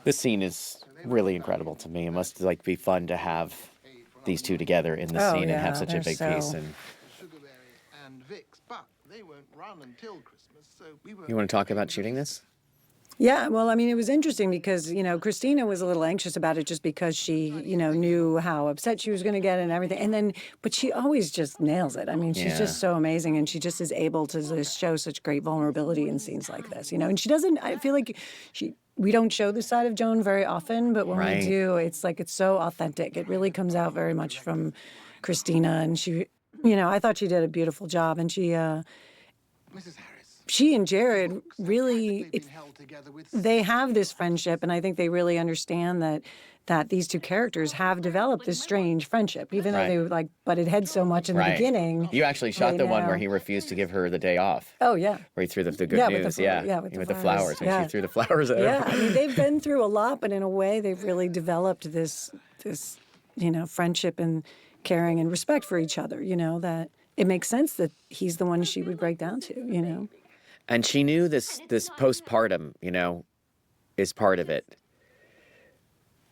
This scene is really incredible to me. It must be fun to have these two together in the scene and have such a big piece. And you want to talk about shooting this?
Yeah, well, I mean, it was interesting because, Christina was a little anxious about it just because she, knew how upset she was going to get and everything. But she always just nails it. I mean, she's just so amazing, and she just is able to just show such great vulnerability in scenes like this, and she doesn't, I feel like we don't show this side of Joan very often, but when we do, it's so authentic. It really comes out very much from Christina, and she, I thought she did a beautiful job, and she and Jared really, they have this friendship, and I think they really understand that these two characters have developed this strange friendship, even though they butted heads so much in the beginning.
You actually shot the one where he refused to give her the day off.
Oh, yeah.
Where he threw the good news. With the flowers. When she threw the flowers at him.
Yeah, I mean, they've been through a lot, but in a way, they've really developed this friendship and caring and respect for each other, that it makes sense that he's the one she would break down to,
And she knew this postpartum, is part of it,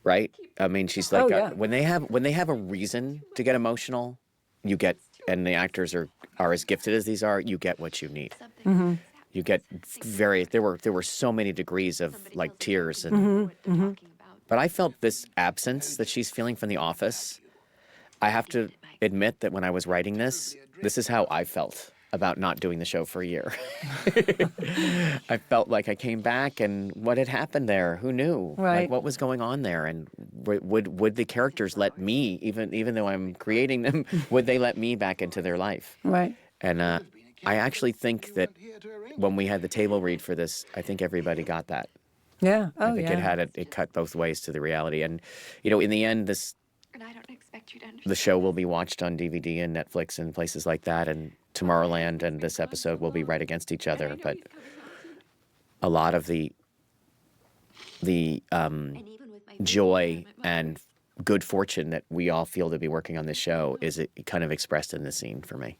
right? I mean, she's like, when they have a reason to get emotional, you get, and the actors are as gifted as these are, you get what you need.
Mm-hmm.
You get there were so many degrees of tears, and but I felt this absence that she's feeling from The Office. I have to admit that when I was writing this is how I felt about not doing the show for a year. I felt like I came back, and what had happened there? Who knew?
Right.
What was going on there? And would the characters let me, even though I'm creating them, would they let me back into their life?
Right.
And I actually think that when we had the table read for this, I think everybody got that.
Yeah. Oh,
I think it cut both ways to the reality. And, in the end, the show will be watched on DVD and Netflix and places like that, and Tomorrowland and this episode will be right against each other. But a lot of the joy and good fortune that we all feel to be working on this show is kind of expressed in this scene for me.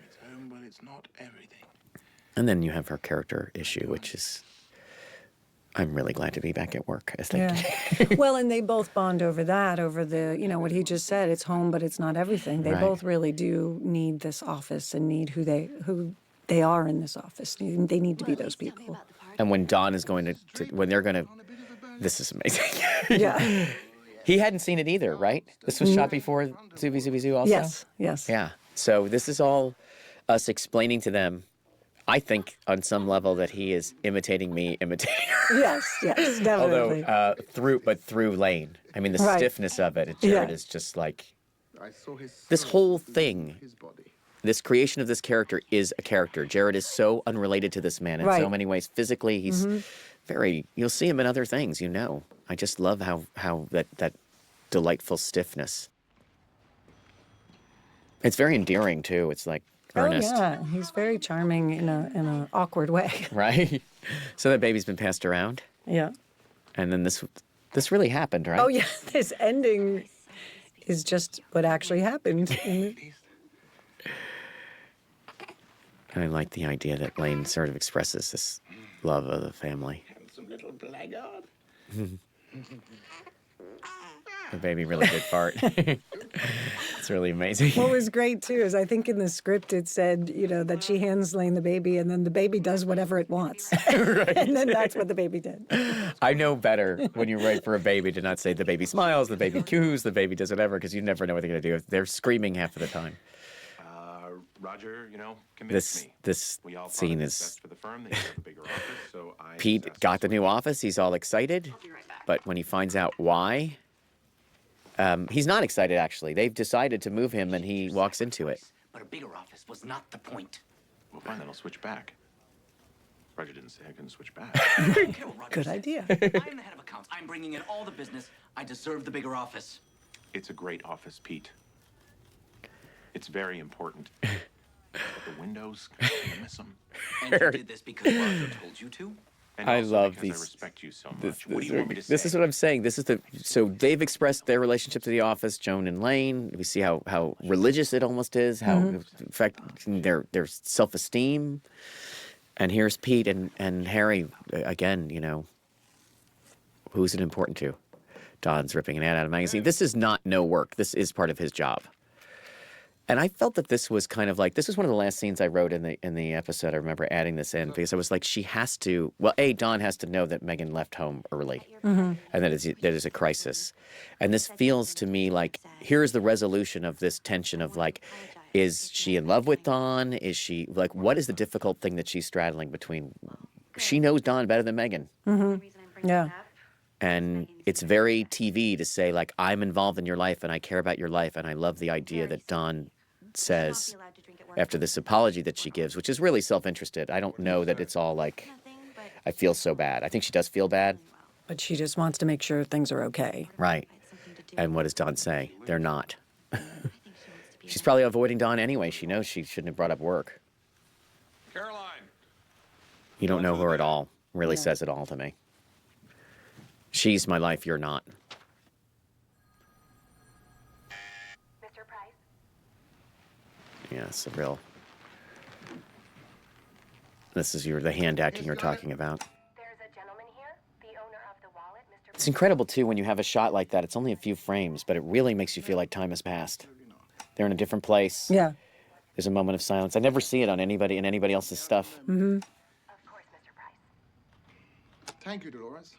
It's home, but it's not everything.
And then you have her character issue, which is, I'm really glad to be back at work, I think.
Yeah. Well, and they both bond over that, over the, what he just said, it's home, but it's not everything. They both really do need this office and need who they are in this office. They need to be those people.
And when Dawn is going when they're going to, this is amazing.
Yeah.
He hadn't seen it either, right? This was shot before Zooby Zooby Zoo also?
Yes.
Yeah. So this is all us explaining to them, I think, on some level, that he is imitating me, imitating her.
Yes, definitely.
Although through Lane. I mean, the stiffness of it. Jared is just this whole thing. This creation of this character is a character. Jared is so unrelated to this man in so many ways. Physically, he's you'll see him in other things, I just love how that delightful stiffness. It's very endearing, too. It's earnest.
Oh, yeah. He's very charming in a awkward way.
Right? So that baby's been passed around?
Yeah.
And then this really happened, right?
Oh, yeah. This ending is just what actually happened.
I like the idea that Lane sort of expresses this love of the family.
Handsome little blackguard.
The baby really did fart. It's really amazing.
What was great, too, is I think in the script it said, that she hands Lane the baby, and then the baby does whatever it wants. And then that's what the baby did.
I know better when you write for a baby to not say the baby smiles, the baby coos, the baby does whatever, because you never know what they're going to do. They're screaming half of the time.
Roger, convinced me.
This scene is...
For the firm. They have a bigger office, so
Pete got the new office. He's all excited. But when he finds out why... he's not excited, actually. They've decided to move him, and he walks into it.
But a bigger office was not the point.
Well, fine, then I'll switch back. Roger didn't say I couldn't switch back.
Good idea.
I'm the head of accounts. I'm bringing in all the business. I deserve the bigger office.
It's a great office, Pete. It's very important. But the windows, I miss them.
And you did this because Roger told you to?
And
I
also
love
because
these.
I respect you so much.
This,
What do you want me to
this
say?
is what I'm saying. This is so they've expressed their relationship to the office, Joan and Lane. We see how religious it almost is, how in fact their self-esteem. And here's Pete and Harry again, who's it important to? Don's ripping an ad out of a magazine. This is not no work. This is part of his job. And I felt that this was kind of like, this was one of the last scenes I wrote in the episode. I remember adding this in because I was like, she has to, well, Don has to know that Megan left home early and that is a crisis. And this feels to me like, here's the resolution of this tension of like, is she in love with Don? Is she, like, what is the difficult thing that she's straddling between, she knows Don better than Megan.
Yeah.
And it's very TV to say, like, I'm involved in your life and I care about your life. And I love the idea that Don says after this apology that she gives, which is really self-interested. I don't know that it's all like, I feel so bad. I think she does feel bad.
But she just wants to make sure things are okay.
Right. And what does Don say? They're not. She's probably avoiding Don anyway. She knows she shouldn't have brought up work.
Caroline.
You don't know her at all. Really says it all to me. She's my life, you're not.
Mr. Price?
Yeah, it's a real. This is the hand acting you're talking about.
There's a gentleman here, the owner of the wallet, Mr.
It's incredible too when you have a shot like that. It's only a few frames, but it really makes you feel like time has passed. They're in a different place.
Yeah.
There's a moment of silence. I never see it on anybody else's stuff.
Of course, Mr. Price.
Thank you, Dolores.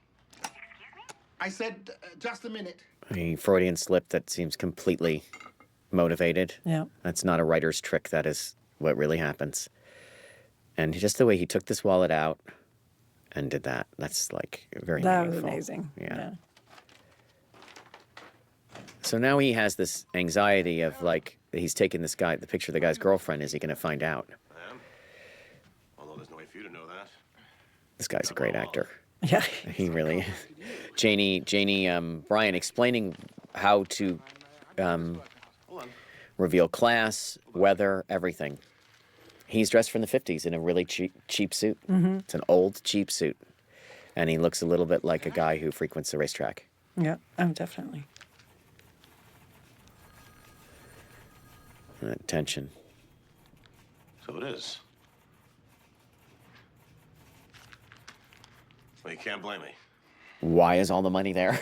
I said, just a minute.
A Freudian slip that seems completely motivated.
Yeah.
That's not a writer's trick. That is what really happens. And just the way he took this wallet out and did that, that's like very
That was
meaningful.
amazing.
Yeah. So now he has this anxiety of like, he's taken this guy, the picture of the guy's girlfriend. Is he going to find out?
Although there's no way for you to know that.
This guy's a great actor.
Yeah.
He really is. Janie, Brian explaining how to reveal class, weather, everything. He's dressed from the 50s in a really cheap suit. It's an old, cheap suit. And he looks a little bit like a guy who frequents the racetrack.
Yeah. Oh, definitely.
That tension.
So it is. Well, you can't blame me.
Why is all the money there?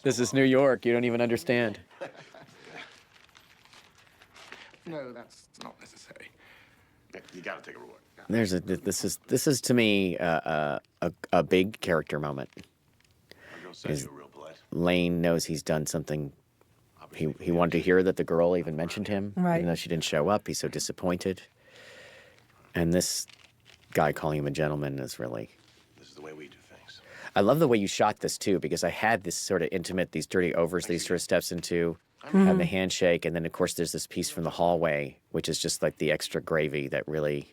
This is New York. You don't even understand.
No, that's not necessary.
You gotta take a reward.
This is to me a big character moment.
Our girl says you're real polite.
Lane knows he's done something. He wanted to hear that the girl even mentioned him,
Right.
even though she didn't show up. He's so disappointed. And this guy calling him a gentleman is really.
This is the way we do things.
I love the way you shot this too, because I had this sort of intimate, these dirty overs that he sort of steps into, and the handshake, and then of course there's this piece from the hallway, which is just like the extra gravy that really.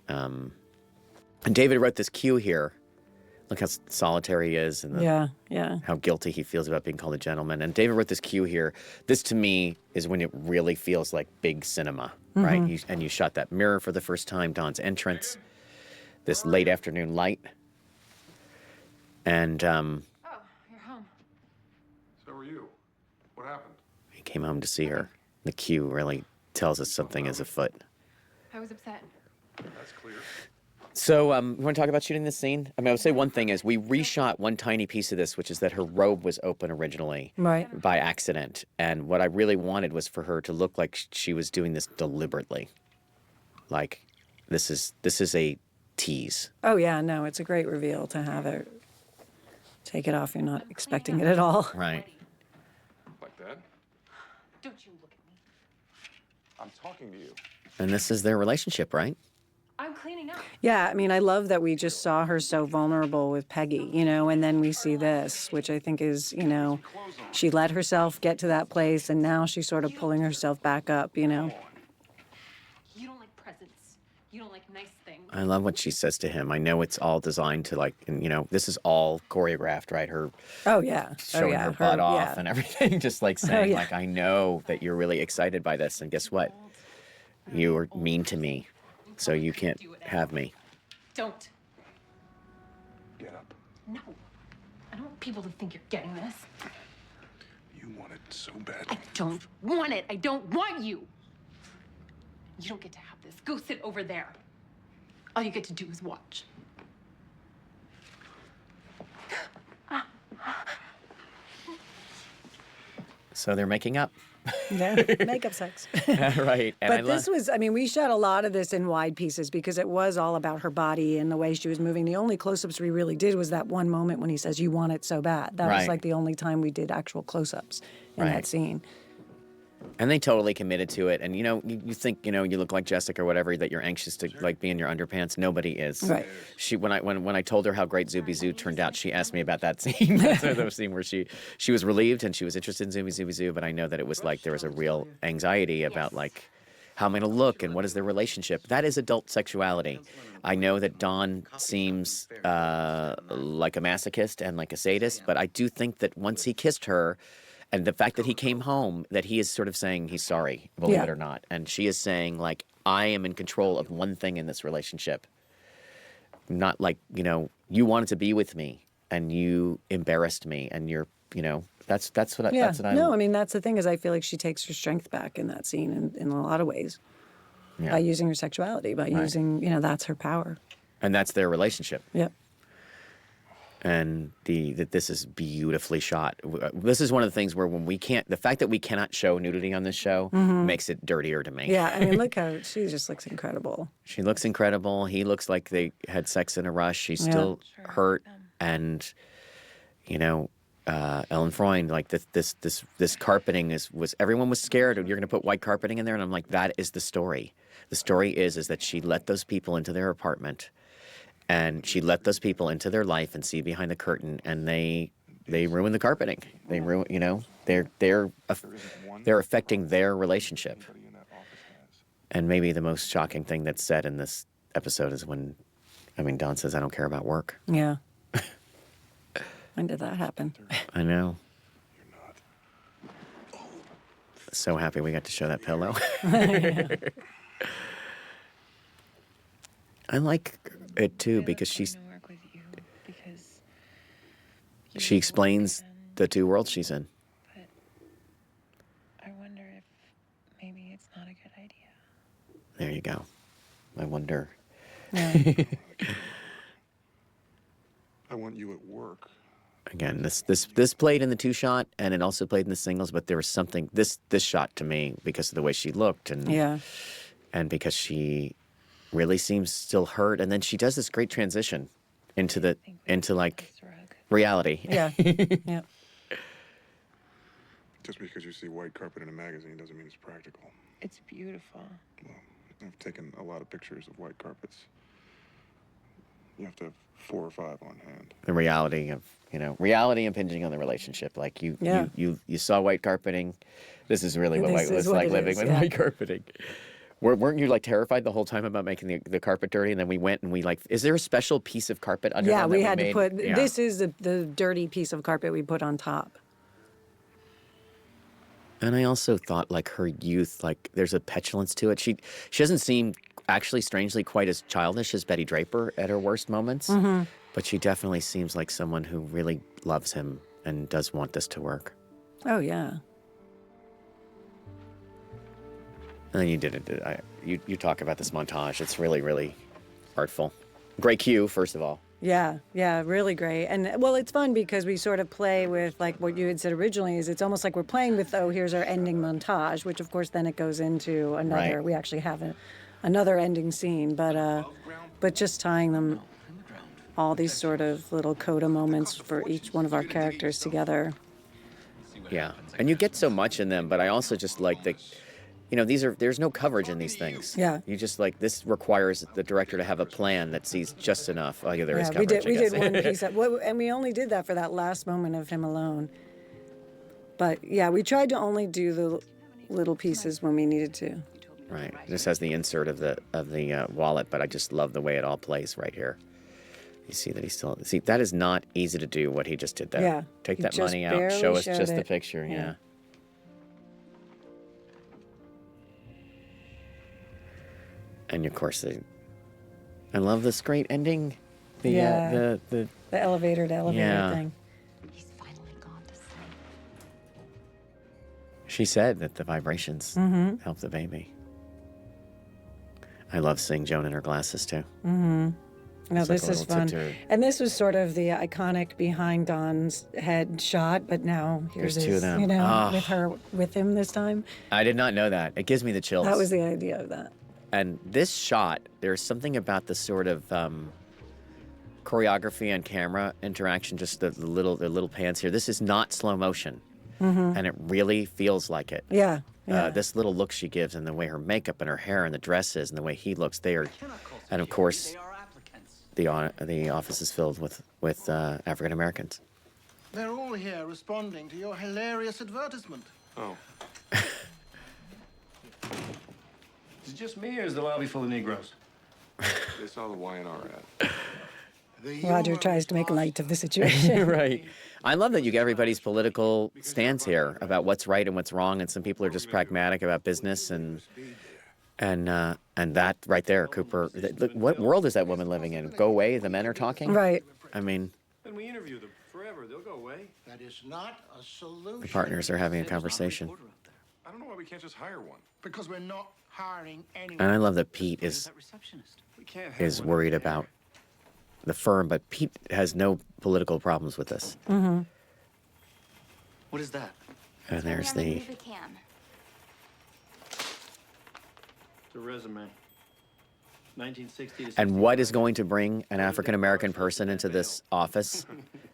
And David wrote this cue here. Look how solitary he is, and
Yeah.
how guilty he feels about being called a gentleman. And David wrote this cue here. This to me is when it really feels like big cinema, right? You shot that mirror for the first time, Don's entrance, this late afternoon light. And
Oh, you're home.
So are you. What happened?
he came home to see her. The cue really tells us something is afoot.
I was upset.
That's clear.
So, you want to talk about shooting this scene? I mean, I would say one thing is we reshot one tiny piece of this, which is that her robe was open originally
Right.
by accident. And what I really wanted was for her to look like she was doing this deliberately. Like, this is a tease.
Oh, yeah. No, it's a great reveal to have it. Take it off. You're not expecting it at all.
Right.
Like that?
Don't you look at me.
I'm talking to you.
And this is their relationship, right?
I'm cleaning up.
Yeah, I mean, I love that we just saw her so vulnerable with Peggy, and then we see this, which I think is, she let herself get to that place, and now she's sort of pulling herself back up,
You don't like presents. You don't like nice things.
I love what she says to him. I know it's all designed to and this is all choreographed, right? Her
Oh, yeah.
showing her butt off
yeah.
and everything, just like saying,
yeah.
I know that you're really excited by this, and guess what? You are mean to me, so you can't have me.
Don't.
Get up.
No. I don't want people to think you're getting this.
You want it so bad.
I don't want it. I don't want you. You don't get to have this. Go sit over there. All you get to do is watch.
So they're making up.
Yeah, makeup sex.
Right. And
But this was, I mean, we shot a lot of this in wide pieces because it was all about her body and the way she was moving. The only close-ups we really did was that one moment when he says, "You want it so bad." That was
Right.
like the only time we did actual close-ups in
Right.
that scene.
And they totally committed to it. And, you know, you think, you know, you look like Jessica or whatever, that you're anxious to, like, be in your underpants. Nobody is.
Right.
She, when I told her how great Zuby Zoo turned out, she asked me about that scene. That's the scene where she was relieved and she was interested in Zuby Zoo, but I know that it was like there was a real anxiety about, like, how am I going to look and what is their relationship? That is adult sexuality. I know that Don seems like a masochist and like a sadist, but I do think that once he kissed her, and the fact that he came home, that he is sort of saying he's sorry, believe it or not. And she is saying, like, I am in control of one thing in this relationship. Not like, you know, you wanted to be with me and you embarrassed me and you're, you know, that's what
Yeah.
that's what I
No, I mean, that's the thing is I feel like she takes her strength back in that scene in a lot of ways.
Yeah.
By using her sexuality, by using, you know, that's her power.
And that's their relationship.
Yep.
And that this is beautifully shot. This is one of the things where when we can't, the fact that we cannot show nudity on this show makes it dirtier to me.
Yeah, I mean, look how she just looks incredible.
She looks incredible. He looks like they had sex in a rush. She's still hurt, and you know, Ellen Freund, like this carpeting was everyone was scared. You're going to put white carpeting in there, and I'm like, that is the story. The story is that she let those people into their apartment. And she let those people into their life and see behind the curtain, and they ruin the carpeting. They ruin, you know, they're affecting their relationship. And maybe the most shocking thing that's said in this episode is when, I mean, Don says, "I don't care about work."
Yeah. When did that happen?
I know. So happy we got to show that pillow. I like it too because she explains the two worlds she's in.
But I wonder if maybe it's not a good idea.
There you go. I wonder.
Yeah.
I want you at work.
Again, this played in the two shot and it also played in the singles, but there was something this shot to me because of the way she looked and because she really seems still hurt, and then she does this great transition into like reality.
Yeah. Yeah.
Just because you see white carpet in a magazine doesn't mean it's practical.
It's beautiful.
Well, I've taken a lot of pictures of white carpets. You have to have 4 or 5 on hand.
The reality of, you know, reality impinging on the relationship. Like you saw white carpeting. This is really what
This
it was
is what
like
it
living
is,
with
yeah.
white carpeting. Weren't you like terrified the whole time about making the carpet dirty? And then we went and we like, is there a special piece of carpet under
Yeah,
them
we
that
had to
made?
put,
Yeah.
this is the dirty piece of carpet we put on top.
And I also thought like her youth, like there's a petulance to it. She doesn't seem actually strangely quite as childish as Betty Draper at her worst moments, but she definitely seems like someone who really loves him and does want this to work.
Oh, yeah.
And then you did it. You talk about this montage. It's really, really artful. Great cue, first of all.
Yeah, yeah, really great. And well, it's fun because we sort of play with like what you had said originally is it's almost like we're playing with, oh, here's our ending montage, which of course then it goes into another,
Right.
we actually have another ending scene, but just tying them, all these sort of little coda moments for each one of our characters together.
Yeah. And you get so much in them, but I also just like you know, there's no coverage in these things.
Yeah.
You just like, this requires the director to have a plan that sees just enough. Oh, yeah, there is
Yeah,
coverage.
we
I guess.
did one piece, and we only did that for that last moment of him alone. But yeah, we tried to only do the little pieces when we needed to.
Right. This has the insert of the wallet, but I just love the way it all plays right here. You see that that is not easy to do what he just did there.
Yeah,
Take
he
that
just
money out,
barely
show us
showed
just the
it.
picture.
Yeah.
Yeah. And of course, I love this great ending The
Yeah.
the
The elevator to elevator
Yeah.
thing.
He's finally gone to sleep.
she said that the vibrations
Mm-hmm.
help the baby. I love seeing Joan in her glasses too.
Mm-hmm. No,
It's like
this
a
is
little
fun.
tiptoe.
And this was sort of the iconic behind Don's head shot, but now here's
There's two of
his,
them.
you know,
Ah.
with her, with him this time.
I did not know that. It gives me the chills.
That was the idea of that.
And this shot, there's something about the sort of choreography and camera interaction, just the little pans here. This is not slow motion, and it really feels like it.
Yeah. Yeah.
This little look she gives, and the way her makeup and her hair and the dress is, and the way he looks, they are, and of course, the office is filled with African Americans.
They're all here responding to your hilarious advertisement.
Oh. Is it just me, or is the lobby full of Negroes?
They saw the YNR ad.
Roger tries to make light of the situation.
Right. I love that you get everybody's political stance here about what's right and what's wrong, and some people are just pragmatic about business and that right there, Cooper. Look, what world is that woman living in? Go away, the men are talking.
Right.
I mean,
Then we interview them forever. They'll go away.
That is not a solution.
the partners are having a conversation,
I don't know why we can't just hire one.
Because we're not hiring anyone.
and I love that Pete is
We can't have
is
one
worried
every day.
about the firm, but Pete has no political problems with this.
Mm-hmm.
What is that?
And there's
We're on
the
movie cam.
It's a resume. 1960 to
and what is going to bring an African American person into this office?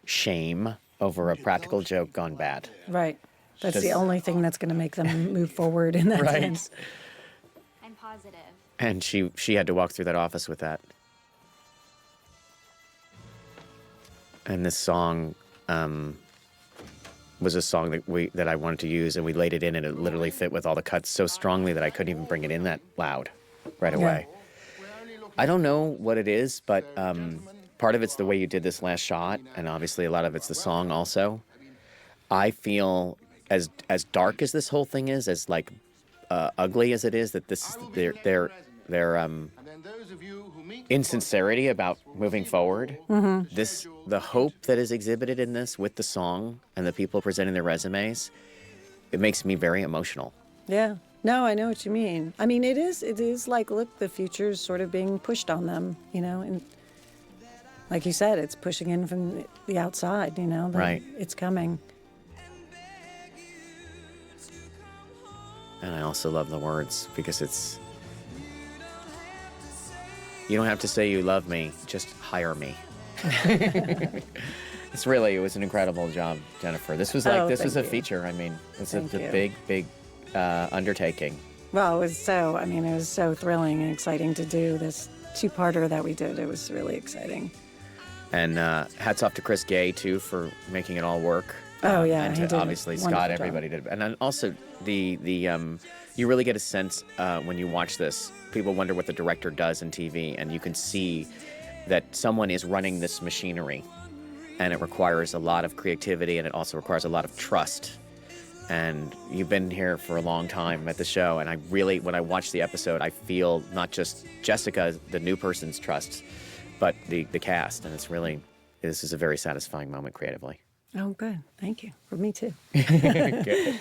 Shame over a practical joke gone bad.
Right. That's the
Just-
only thing that's going to make them move forward in that
Right.
sense.
I'm positive.
And she had to walk through that office with that. And this song was a song that I wanted to use, and we laid it in, and it literally fit with all the cuts so strongly that I couldn't even bring it in that loud right away. I don't know what it is, but part of it's the way you did this last shot, and obviously a lot of it's the song also. I feel as dark as this whole thing is, as like ugly as it is, that this is their insincerity about moving forward. The hope that is exhibited in this with the song and the people presenting their resumes, it makes me very emotional.
Yeah. No, I know what you mean. I mean, it is like, look, the future's sort of being pushed on them, you know, and like you said, it's pushing in from the outside, you know,
Right.
It's coming.
And I also love the words because it's, you don't have to say you love me, just hire me. It was an incredible job, Jennifer. This was like, this was a
thank you.
feature. I mean, it's a
Thank you.
big undertaking.
Well, it was so thrilling and exciting to do this two-parter that we did. It was really exciting.
And hats off to Chris Gay, too, for making it all work.
Oh, yeah,
And
he
to
did a
obviously
wonderful
Scott,
job.
everybody did. And then also you really get a sense when you watch this. People wonder what the director does in TV, and you can see that someone is running this machinery, and it requires a lot of creativity, and it also requires a lot of trust. And you've been here for a long time at the show, and I really, when I watch the episode, I feel not just Jessica, the new person's trust, but the cast, and this is a very satisfying moment creatively.
Oh, good. Thank you. For me, too.
Good.